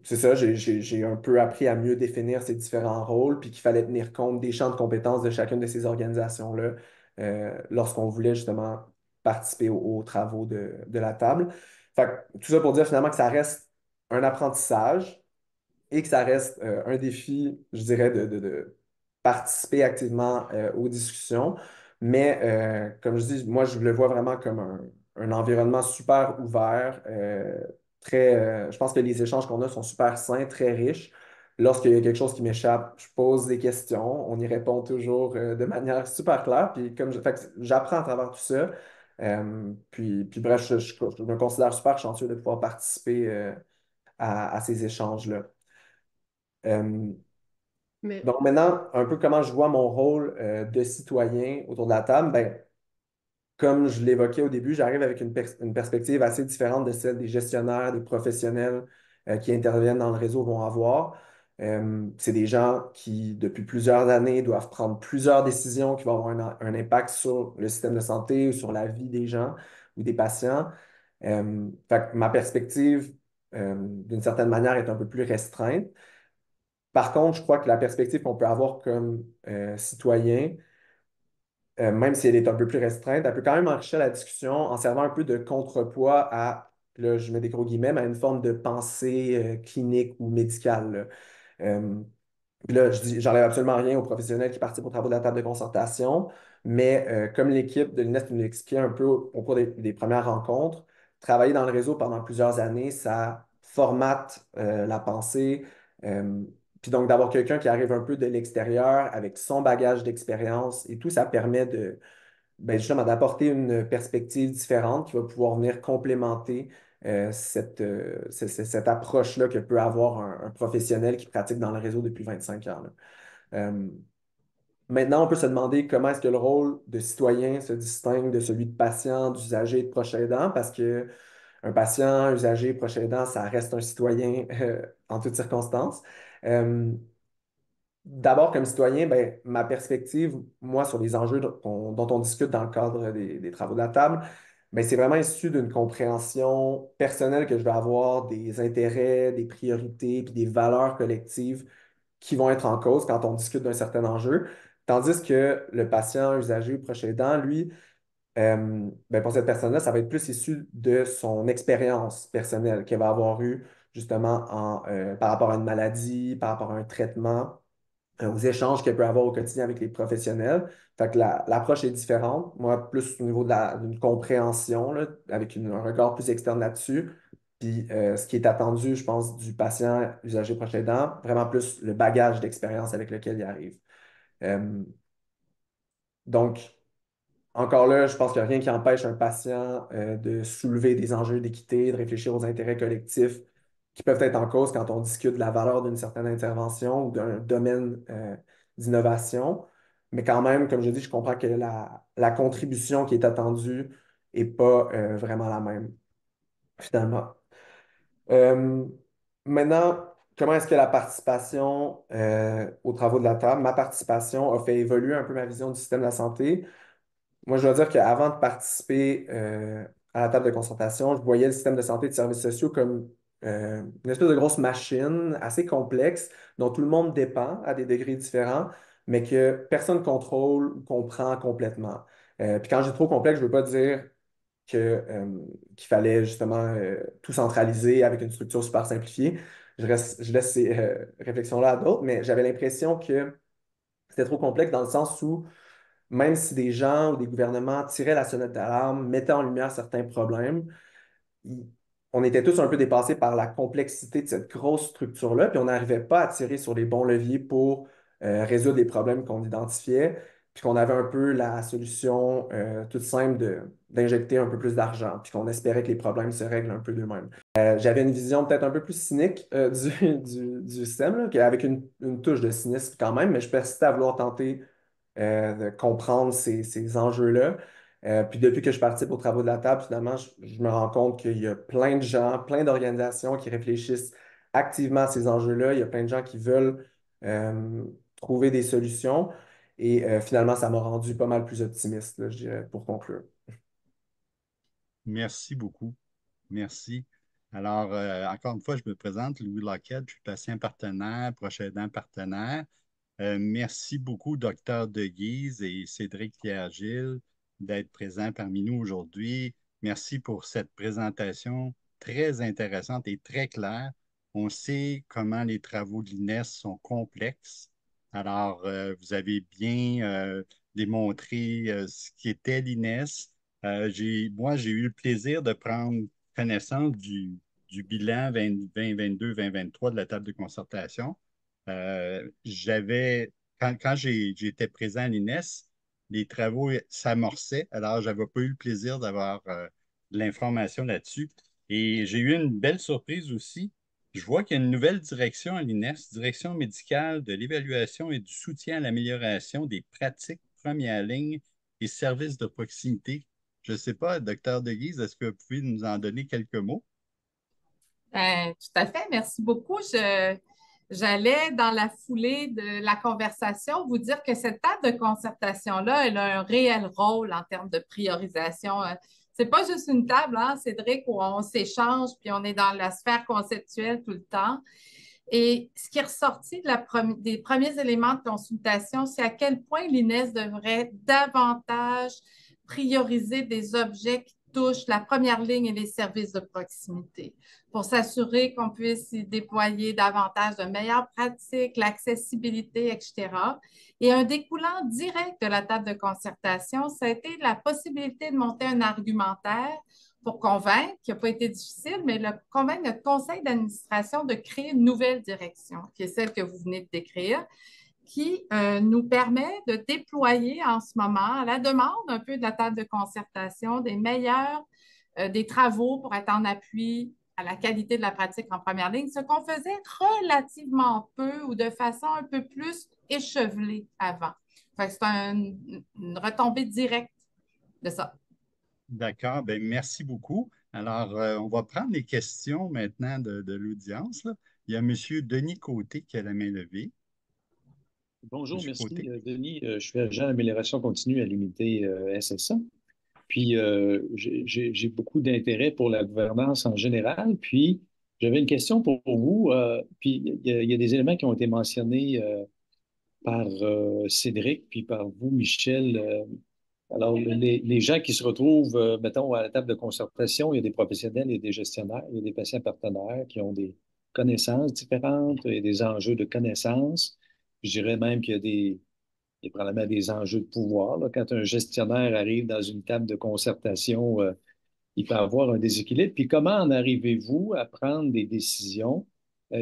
c'est ça, j'ai un peu appris à mieux définir ces différents rôles, puis qu'il fallait tenir compte des champs de compétences de chacune de ces organisations-là lorsqu'on voulait justement participer aux travaux de la table. Fait que, tout ça pour dire finalement que ça reste un apprentissage, et que ça reste un défi, je dirais, de participer activement aux discussions. Mais comme je dis, moi, je le vois vraiment comme un environnement super ouvert, je pense que les échanges qu'on a sont super sains, très riches. Lorsqu'il y a quelque chose qui m'échappe, je pose des questions, on y répond toujours de manière super claire. Puis fait que j'apprends à travers tout ça. Puis bref, je me considère super chanceux de pouvoir participer à ces échanges-là. Euh, Mais donc maintenant, un peu comment je vois mon rôle de citoyen autour de la table, ben, comme je l'évoquais au début, j'arrive avec une perspective assez différente de celle des gestionnaires, des professionnels qui interviennent dans le réseau vont avoir. C'est des gens qui, depuis plusieurs années, doivent prendre plusieurs décisions qui vont avoir un impact sur le système de santé ou sur la vie des gens ou des patients. Fait que ma perspective, d'une certaine manière, est un peu plus restreinte. Par contre, je crois que la perspective qu'on peut avoir comme citoyen, même si elle est un peu plus restreinte, elle peut quand même enrichir la discussion en servant un peu de contrepoids à, là, je mets des gros guillemets, mais à une forme de pensée clinique ou médicale, là. Euh, puis là, j'enlève absolument rien aux professionnels qui participent aux travaux de la table de concertation, mais comme l'équipe de l'INES nous l'expliquait un peu au cours des premières rencontres, travailler dans le réseau pendant plusieurs années, ça formate la pensée. euh, Puis donc d'avoir quelqu'un qui arrive un peu de l'extérieur avec son bagage d'expérience et tout, ça permet ben, justement d'apporter une perspective différente qui va pouvoir venir complémenter cette approche-là que peut avoir un professionnel qui pratique dans le réseau depuis 25 ans, là. Euh, Maintenant, on peut se demander comment est-ce que le rôle de citoyen se distingue de celui de patient, d'usager et de proche aidant, parce que un patient, un usager, proche aidant, ça reste un citoyen en toutes circonstances. Euh, D'abord, comme citoyen, ben, ma perspective, moi, sur les enjeux dont on discute dans le cadre des travaux de la table, ben, c'est vraiment issu d'une compréhension personnelle que je vais avoir des intérêts, des priorités, puis des valeurs collectives qui vont être en cause quand on discute d'un certain enjeu. Tandis que le patient, usager ou proche aidant, lui, ben, pour cette personne-là, ça va être plus issu de son expérience personnelle qu'elle va avoir eue justement par rapport à une maladie, par rapport à un traitement. aux échanges qu'elle peut avoir au quotidien avec les professionnels. Fait que l'approche est différente. Moi, plus au niveau d'une compréhension, là, avec un regard plus externe là-dessus. Puis ce qui est attendu, je pense, du patient usager proche aidant, vraiment plus le bagage d'expérience avec lequel il arrive. Euh, donc, encore là, je pense qu'il n'y a rien qui empêche un patient de soulever des enjeux d'équité, de réfléchir aux intérêts collectifs qui peuvent être en cause quand on discute de la valeur d'une certaine intervention ou d'un domaine d'innovation. Mais quand même, comme je dis, je comprends que la contribution qui est attendue n'est pas vraiment la même, finalement. Euh, Maintenant, comment est-ce que la participation aux travaux de la table, ma participation a fait évoluer un peu ma vision du système de la santé? Moi, je dois dire qu'avant de participer à la table de concertation, je voyais le système de santé et de services sociaux comme une espèce de grosse machine assez complexe dont tout le monde dépend à des degrés différents, mais que personne ne contrôle ou comprend complètement. Puis quand je dis trop complexe, je ne veux pas dire qu'il fallait justement tout centraliser avec une structure super simplifiée. Je laisse ces réflexions-là à d'autres, mais j'avais l'impression que c'était trop complexe dans le sens où même si des gens ou des gouvernements tiraient la sonnette d'alarme, mettaient en lumière certains problèmes, il- on était tous un peu dépassés par la complexité de cette grosse structure-là, puis on n'arrivait pas à tirer sur les bons leviers pour résoudre les problèmes qu'on identifiait, puis qu'on avait un peu la solution toute simple d'injecter un peu plus d'argent, puis qu'on espérait que les problèmes se règlent un peu d'eux-mêmes. J'avais une vision peut-être un peu plus cynique du système, là, avec une touche de cynisme quand même, mais je persistais à vouloir tenter de comprendre ces enjeux-là. Puis depuis que je participe aux travaux de la table, finalement, je me rends compte qu'il y a plein de gens, plein d'organisations qui réfléchissent activement à ces enjeux-là. Il y a plein de gens qui veulent euh, trouver des solutions. Et finalement, ça m'a rendu pas mal plus optimiste, là, je dirais, pour conclure. Merci beaucoup. Merci. Alors, encore une fois, je me présente, Louis Lockett, je suis patient partenaire, proche aidant partenaire. Merci beaucoup, docteur De Guise et Cédric Pierre-Gilles, d'être présents parmi nous aujourd'hui. Merci pour cette présentation très intéressante et très claire. On sait comment les travaux de l'INES sont complexes. Alors, vous avez bien démontré ce qu'était l'INES. Moi, j'ai eu le plaisir de prendre connaissance du bilan 2022-2023 de la table de concertation. Quand j'étais présent à l'INES, les travaux s'amorçaient, alors je n'avais pas eu le plaisir d'avoir de l'information là-dessus. Et j'ai eu une belle surprise aussi. Je vois qu'il y a une nouvelle direction à l'INES, direction médicale de l'évaluation et du soutien à l'amélioration des pratiques première ligne et services de proximité. Je ne sais pas, docteur De Guise, est-ce que vous pouvez nous en donner quelques mots? Tout à fait, merci beaucoup. J'allais dans la foulée de la conversation vous dire que cette table de concertation-là, elle a un réel rôle en termes de priorisation. C'est pas juste une table, hein, Cédric, où on s'échange puis on est dans la sphère conceptuelle tout le temps. Et ce qui est ressorti des premiers éléments de consultation, c'est à quel point l'INES devrait davantage prioriser des objets qui touchent la première ligne et les services de proximité pour s'assurer qu'on puisse y déployer davantage de meilleures pratiques, l'accessibilité, etc. Et un découlant direct de la table de concertation, ça a été la possibilité de monter un argumentaire pour convaincre, qui n'a pas été difficile, mais convaincre notre conseil d'administration de créer une nouvelle direction, qui est celle que vous venez de décrire, qui nous permet de déployer en ce moment, à la demande un peu de la table de concertation, des travaux pour être en appui à la qualité de la pratique en première ligne, ce qu'on faisait relativement peu ou de façon un peu plus échevelée avant. C'est une retombée directe de ça. D'accord, ben merci beaucoup. Alors, on va prendre les questions maintenant de l'audience, là. Il y a M. Denis Côté qui a la main levée. Bonjour, Monsieur merci Côté. Denis. Je suis agent d'amélioration continue à l'unité SSA. Puis, j'ai beaucoup d'intérêt pour la gouvernance en général. Puis, j'avais une question pour vous. Puis, il y a des éléments qui ont été mentionnés par Cédric, puis par vous, Michel. Alors, les gens qui se retrouvent, mettons, à la table de concertation, il y a des professionnels et des gestionnaires, il y a des patients partenaires qui ont des connaissances différentes et des enjeux de connaissances. Je dirais même qu'il y a il y a probablement des enjeux de pouvoir, là. Quand un gestionnaire arrive dans une table de concertation, il peut avoir un déséquilibre. Puis comment en arrivez-vous à prendre des décisions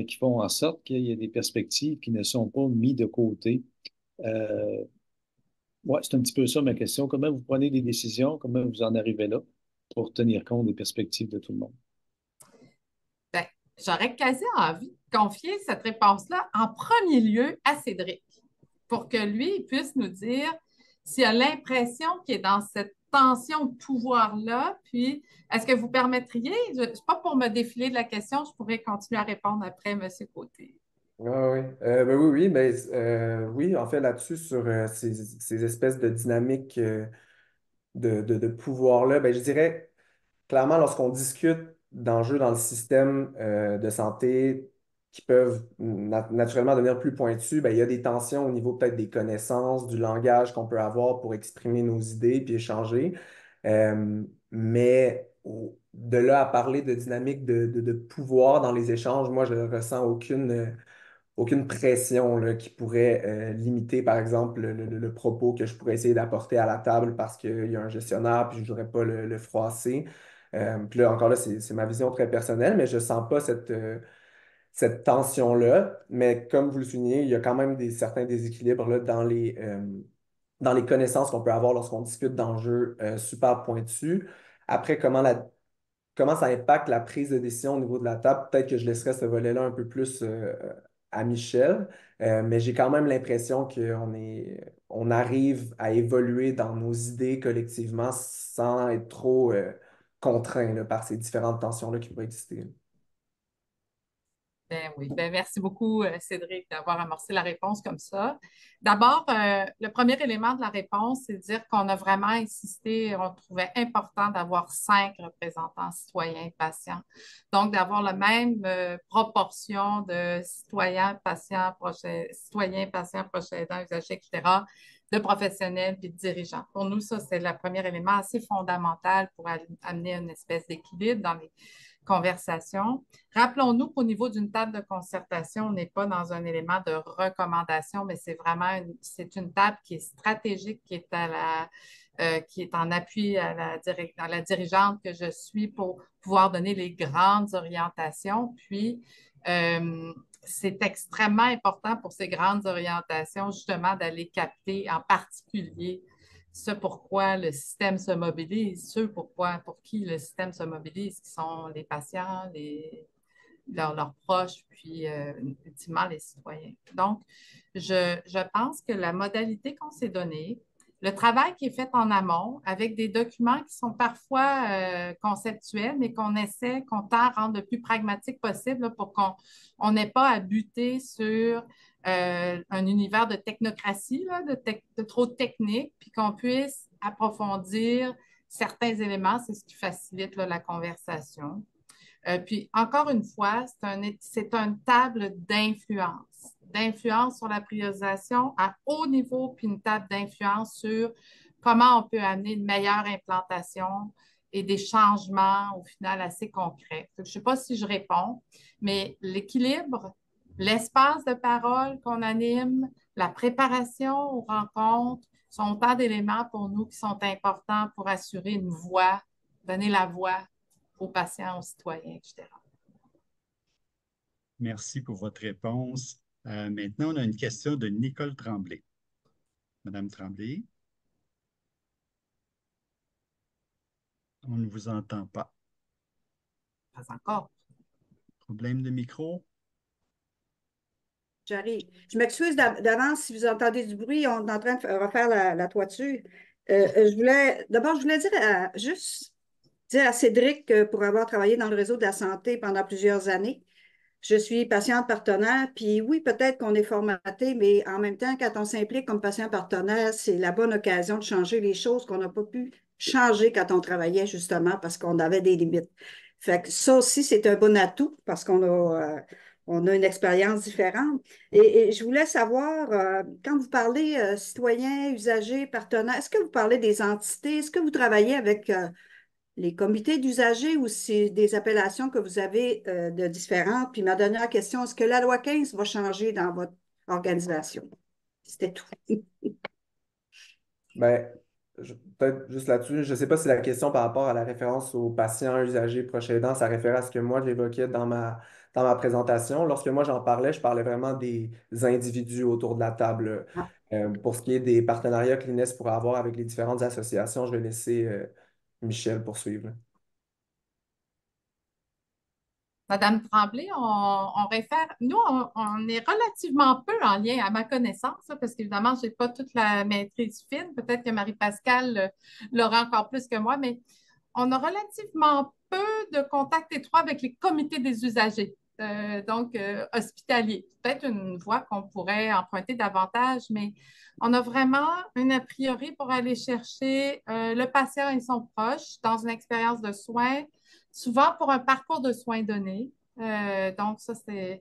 qui font en sorte qu'il y ait des perspectives qui ne sont pas mises de côté? Euh, ouais, c'est un petit peu ça ma question. Comment vous prenez des décisions? Comment vous en arrivez là pour tenir compte des perspectives de tout le monde? Ben, j'aurais quasi envie de confier cette réponse-là en premier lieu à Cédric pour que lui il puisse nous dire s'il a l'impression qu'il est dans cette tension de pouvoir-là. Puis, est-ce que vous permettriez, pas pour me défiler de la question, je pourrais continuer à répondre après, M. Côté. Ah oui, ben oui, oui, mais oui, en fait, là-dessus, sur ces espèces de dynamiques de pouvoir-là, ben, je dirais clairement, lorsqu'on discute d'enjeux dans le système de santé qui peuvent naturellement devenir plus pointus, ben, il y a des tensions au niveau peut-être des connaissances, du langage qu'on peut avoir pour exprimer nos idées puis échanger. Mais de là à parler de dynamique de pouvoir dans les échanges, moi, je ne ressens aucune pression là, qui pourrait limiter, par exemple, le propos que je pourrais essayer d'apporter à la table parce qu'il y a un gestionnaire, puis je ne voudrais pas le froisser. Puis là, encore là, c'est ma vision très personnelle, mais je ne sens pas cette tension-là. Mais comme vous le soulignez, il y a quand même certains déséquilibres là, dans les connaissances qu'on peut avoir lorsqu'on discute d'enjeux super pointus. Après, comment ça impacte la prise de décision au niveau de la table? Peut-être que je laisserai ce volet-là un peu plus à Michel, mais j'ai quand même l'impression on arrive à évoluer dans nos idées collectivement sans être trop contraint là, par ces différentes tensions-là qui pourraient exister. Ben oui, ben merci beaucoup, Cédric, d'avoir amorcé la réponse comme ça. D'abord, le premier élément de la réponse, c'est de dire qu'on a vraiment insisté, on trouvait important d'avoir 5 représentants citoyens et patients. Donc, d'avoir la même proportion de citoyens, patients, proches aidants, usagers, etc., de professionnels et de dirigeants. Pour nous, ça, c'est le premier élément assez fondamental pour amener une espèce d'équilibre dans les conversations. Rappelons-nous qu'au niveau d'une table de concertation, on n'est pas dans un élément de recommandation, mais c'est vraiment une table qui est stratégique, qui est en appui à la dirigeante que je suis pour pouvoir donner les grandes orientations. Puis, c'est extrêmement important pour ces grandes orientations, justement, d'aller capter en particulier ce pourquoi le système se mobilise, pour qui le système se mobilise, qui sont les patients, leurs proches, puis ultimement les citoyens. Donc, je pense que la modalité qu'on s'est donnée, le travail qui est fait en amont avec des documents qui sont parfois conceptuels, mais qu'on tend à rendre le plus pragmatique possible là, pour qu'on n'ait pas à buter sur un univers de technocratie, là, de trop technique, puis qu'on puisse approfondir certains éléments. C'est ce qui facilite là, la conversation. Puis, encore une fois, c'est une table d'influence sur la priorisation à haut niveau, puis une table d'influence sur comment on peut amener une meilleure implantation et des changements, au final, assez concrets. Je ne sais pas si je réponds, mais l'équilibre, l'espace de parole qu'on anime, la préparation aux rencontres sont autant d'éléments pour nous qui sont importants pour assurer une voix, donner la voix aux patients, aux citoyens, etc. Merci pour votre réponse. Maintenant, on a une question de Nicole Tremblay. Madame Tremblay, on ne vous entend pas. Pas encore. Problème de micro? J'arrive. Je m'excuse d'avance si vous entendez du bruit. On est en train de refaire la toiture. D'abord, je voulais juste dire à Cédric que pour avoir travaillé dans le réseau de la santé pendant plusieurs années, je suis patiente partenaire. Puis oui, peut-être qu'on est formaté, mais en même temps, quand on s'implique comme patient partenaire, c'est la bonne occasion de changer les choses qu'on n'a pas pu changer quand on travaillait justement parce qu'on avait des limites. Fait que ça aussi, c'est un bon atout parce on a une expérience différente. Et je voulais savoir, quand vous parlez citoyens, usagers, partenaires, est-ce que vous parlez des entités? Est-ce que vous travaillez avec les comités d'usagers ou c'est des appellations que vous avez de différentes? Puis ma dernière question, est-ce que la loi 15 va changer dans votre organisation. C'était tout. Ben, peut-être juste là-dessus, je ne sais pas si la question par rapport à la référence aux patients, usagers, proches aidants, ça réfère à ce que moi j'évoquais dans ma présentation. Lorsque moi j'en parlais, je parlais vraiment des individus autour de la table. Ah, Pour ce qui est des partenariats que l'INES pourrait avoir avec les différentes associations, je vais laisser Michel poursuivre. Madame Tremblay, on réfère, nous, on est relativement peu en lien à ma connaissance, là, parce qu'évidemment, je n'ai pas toute la maîtrise fine. Peut-être que Marie-Pascale l'aura encore plus que moi, mais on a relativement peu de contacts étroits avec les comités des usagers, hospitaliers. Peut-être une voie qu'on pourrait emprunter davantage, mais on a vraiment une a priori pour aller chercher le patient et son proche dans une expérience de soins, souvent pour un parcours de soins donné. Donc, ça, c'est.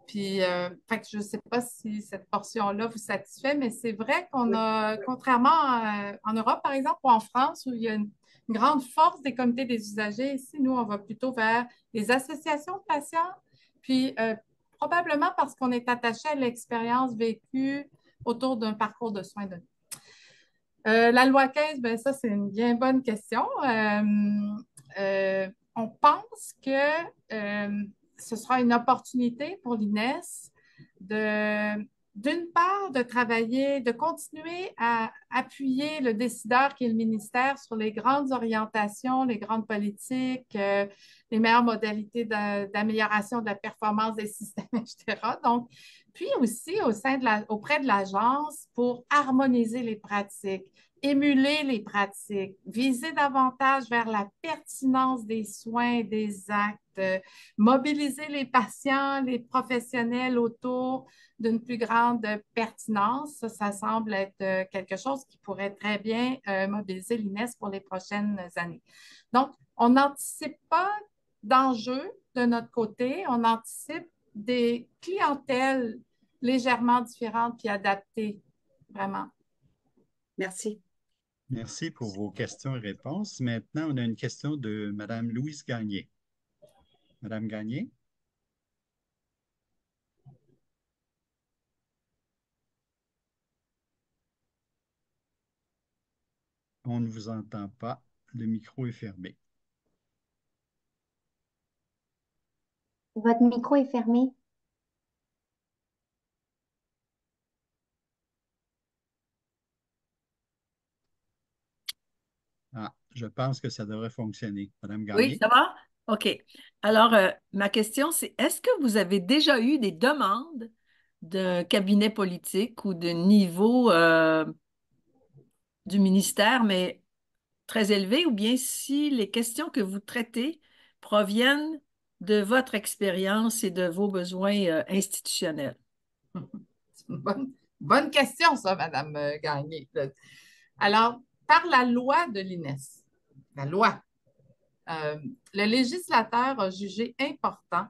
Puis, fait que je ne sais pas si cette portion-là vous satisfait, mais c'est vrai qu'on oui. a, contrairement en Europe, par exemple, ou en France, où il y a une grande force des comités des usagers, ici, nous, on va plutôt vers les associations de patients, puis probablement parce qu'on est attaché à l'expérience vécue autour d'un parcours de soins donnés. La loi 15, ben ça, c'est une bien bonne question. On pense que ce sera une opportunité pour l'INES d'une part, de travailler, de continuer à appuyer le décideur qui est le ministère sur les grandes orientations, les grandes politiques, les meilleures modalités d'amélioration de la performance des systèmes, etc. Donc, puis aussi auprès de l'agence pour harmoniser les pratiques, émuler les pratiques, viser davantage vers la pertinence des soins, des actes, mobiliser les patients, les professionnels autour d'une plus grande pertinence. Ça semble être quelque chose qui pourrait très bien mobiliser l'INES pour les prochaines années. Donc, on n'anticipe pas d'enjeux de notre côté, on anticipe des clientèles légèrement différentes puis adaptées, vraiment. Merci. Merci pour vos questions et réponses. Maintenant, on a une question de Mme Louise Gagné. Madame Gagné? On ne vous entend pas. Le micro est fermé. Votre micro est fermé. Ah, je pense que ça devrait fonctionner. Madame Oui, Gagné? ça va? OK. Alors, ma question, c'est est-ce que vous avez déjà eu des demandes d'un cabinet politique ou de niveau du ministère, mais très élevé, ou bien si les questions que vous traitez proviennent de votre expérience et de vos besoins institutionnels? C'est une bonne question, ça, Madame Gagné. Alors, par la loi de l'INES, la loi, le législateur a jugé important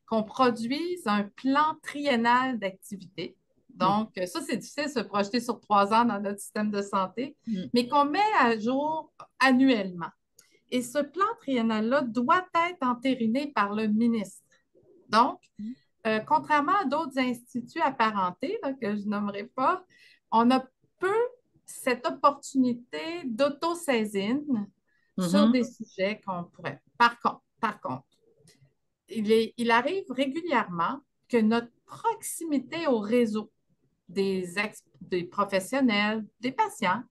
qu'on produise un plan triennal d'activité. Donc, ça, c'est difficile de se projeter sur 3 ans dans notre système de santé, mais qu'on met à jour annuellement. Et ce plan triennal-là doit être entériné par le ministre. Donc, contrairement à d'autres instituts apparentés, là, que je nommerai pas, on a peu cette opportunité d'autosaisine sur des sujets qu'on pourrait. Par contre, il arrive régulièrement que notre proximité au réseau des professionnels, des patients,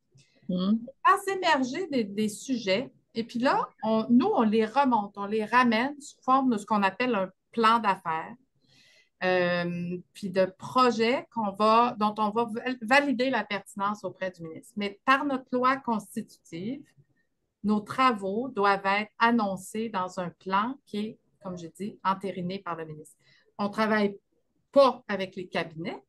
fasse émerger des sujets. Et puis là, nous, on les remonte, on les ramène sous forme de ce qu'on appelle un plan d'affaires, puis de projets dont on va valider la pertinence auprès du ministre. Mais par notre loi constitutive, nos travaux doivent être annoncés dans un plan qui est, comme je dis, entériné par le ministre. On ne travaille pas avec les cabinets.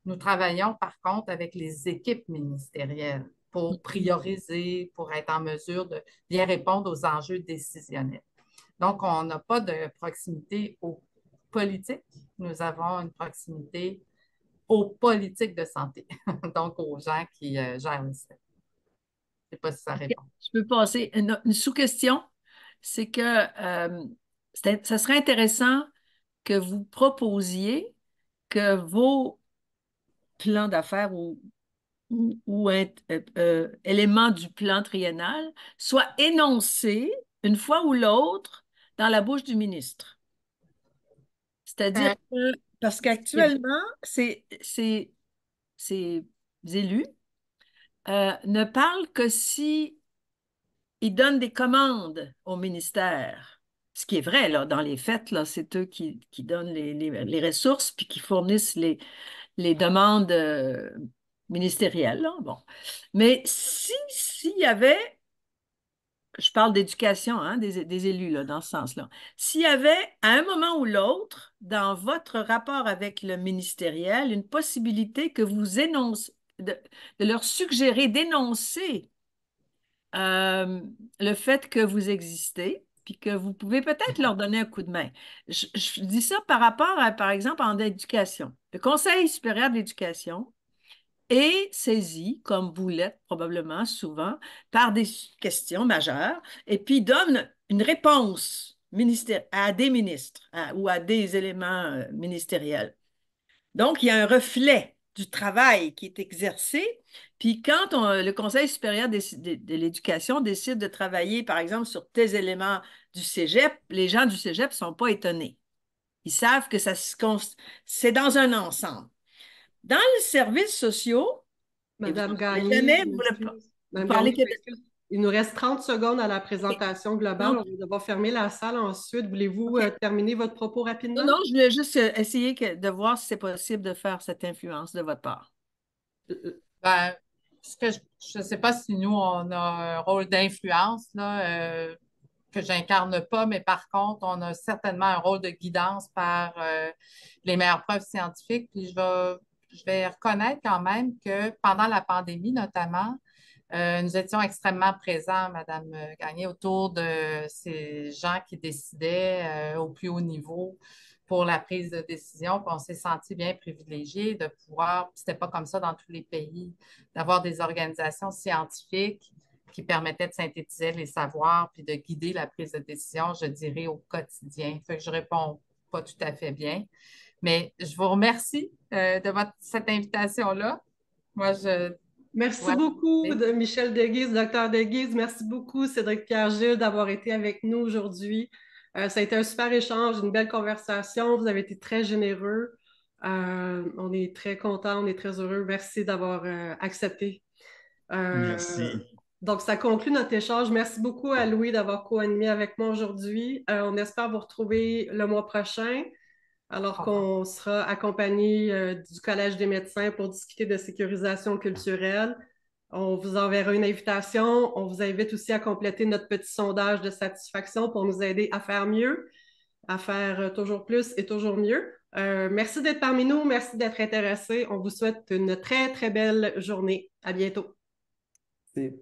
Nous travaillons par contre avec les équipes ministérielles pour prioriser, pour être en mesure de bien répondre aux enjeux décisionnels. Donc, on n'a pas de proximité aux politiques. Nous avons une proximité aux politiques de santé, donc aux gens qui gèrent le système. Je ne sais pas si ça répond. Je peux passer une sous-question. C'est que ça serait intéressant que vous proposiez que vos plan d'affaires ou élément du plan triennal soit énoncé une fois ou l'autre dans la bouche du ministre. C'est-à-dire que, parce qu'actuellement, ces élus ne parlent que si ils donnent des commandes au ministère. Ce qui est vrai, là, dans les faits, là, c'est eux qui donnent les ressources puis qui fournissent les demandes ministérielles. Là. Bon. Mais s'il y avait, je parle d'éducation, hein, des élus, là, dans ce sens-là, s'il y avait, à un moment ou l'autre, dans votre rapport avec le ministériel, une possibilité que vous énoncez, de leur suggérer d'énoncer le fait que vous existez, puis que vous pouvez peut-être leur donner un coup de main. Je dis ça par rapport à, par exemple, en éducation. Le Conseil supérieur de l'éducation est saisi, comme vous l'êtes probablement souvent, par des questions majeures, et puis donne une réponse à des ministres ou à des éléments ministériels. Donc, il y a un reflet du travail qui est exercé. Puis quand le Conseil supérieur de l'éducation décide de travailler, par exemple, sur tes éléments du cégep, les gens du cégep ne sont pas étonnés. Ils savent que c'est dans un ensemble. Dans les services sociaux, Madame jamais Gagné, vous parlez que il nous reste 30 secondes à la présentation globale. non, On va devoir fermer la salle ensuite. Voulez-vous terminer votre propos rapidement? non, je voulais juste essayer de voir si c'est possible de faire cette influence de votre part. Ben, je ne sais pas si nous, on a un rôle d'influence là, que j'incarne pas, mais par contre, on a certainement un rôle de guidance par les meilleures preuves scientifiques. Puis je vais reconnaître quand même que pendant la pandémie, notamment, nous étions extrêmement présents, Madame Gagné, autour de ces gens qui décidaient au plus haut niveau pour la prise de décision. Puis on s'est senti bien privilégiés de pouvoir, puis c'était pas comme ça dans tous les pays, d'avoir des organisations scientifiques qui permettaient de synthétiser les savoirs puis de guider la prise de décision, je dirais, au quotidien. Fait que je réponds pas tout à fait bien. Mais je vous remercie de cette invitation-là. Moi, Merci beaucoup, Michel Deguise, docteur Deguise. Merci beaucoup, Cédric Pierre-Gilles, d'avoir été avec nous aujourd'hui. Ça a été un super échange, une belle conversation. Vous avez été très généreux. On est très contents, on est très heureux. Merci d'avoir accepté. Merci. Donc, ça conclut notre échange. Merci beaucoup à Louis d'avoir co-animé avec moi aujourd'hui. On espère vous retrouver le mois prochain, alors qu'on sera accompagné du Collège des médecins pour discuter de sécurisation culturelle. On vous enverra une invitation. On vous invite aussi à compléter notre petit sondage de satisfaction pour nous aider à faire mieux, à faire toujours plus et toujours mieux. Merci d'être parmi nous. Merci d'être intéressés. On vous souhaite une très, très belle journée. À bientôt. C'est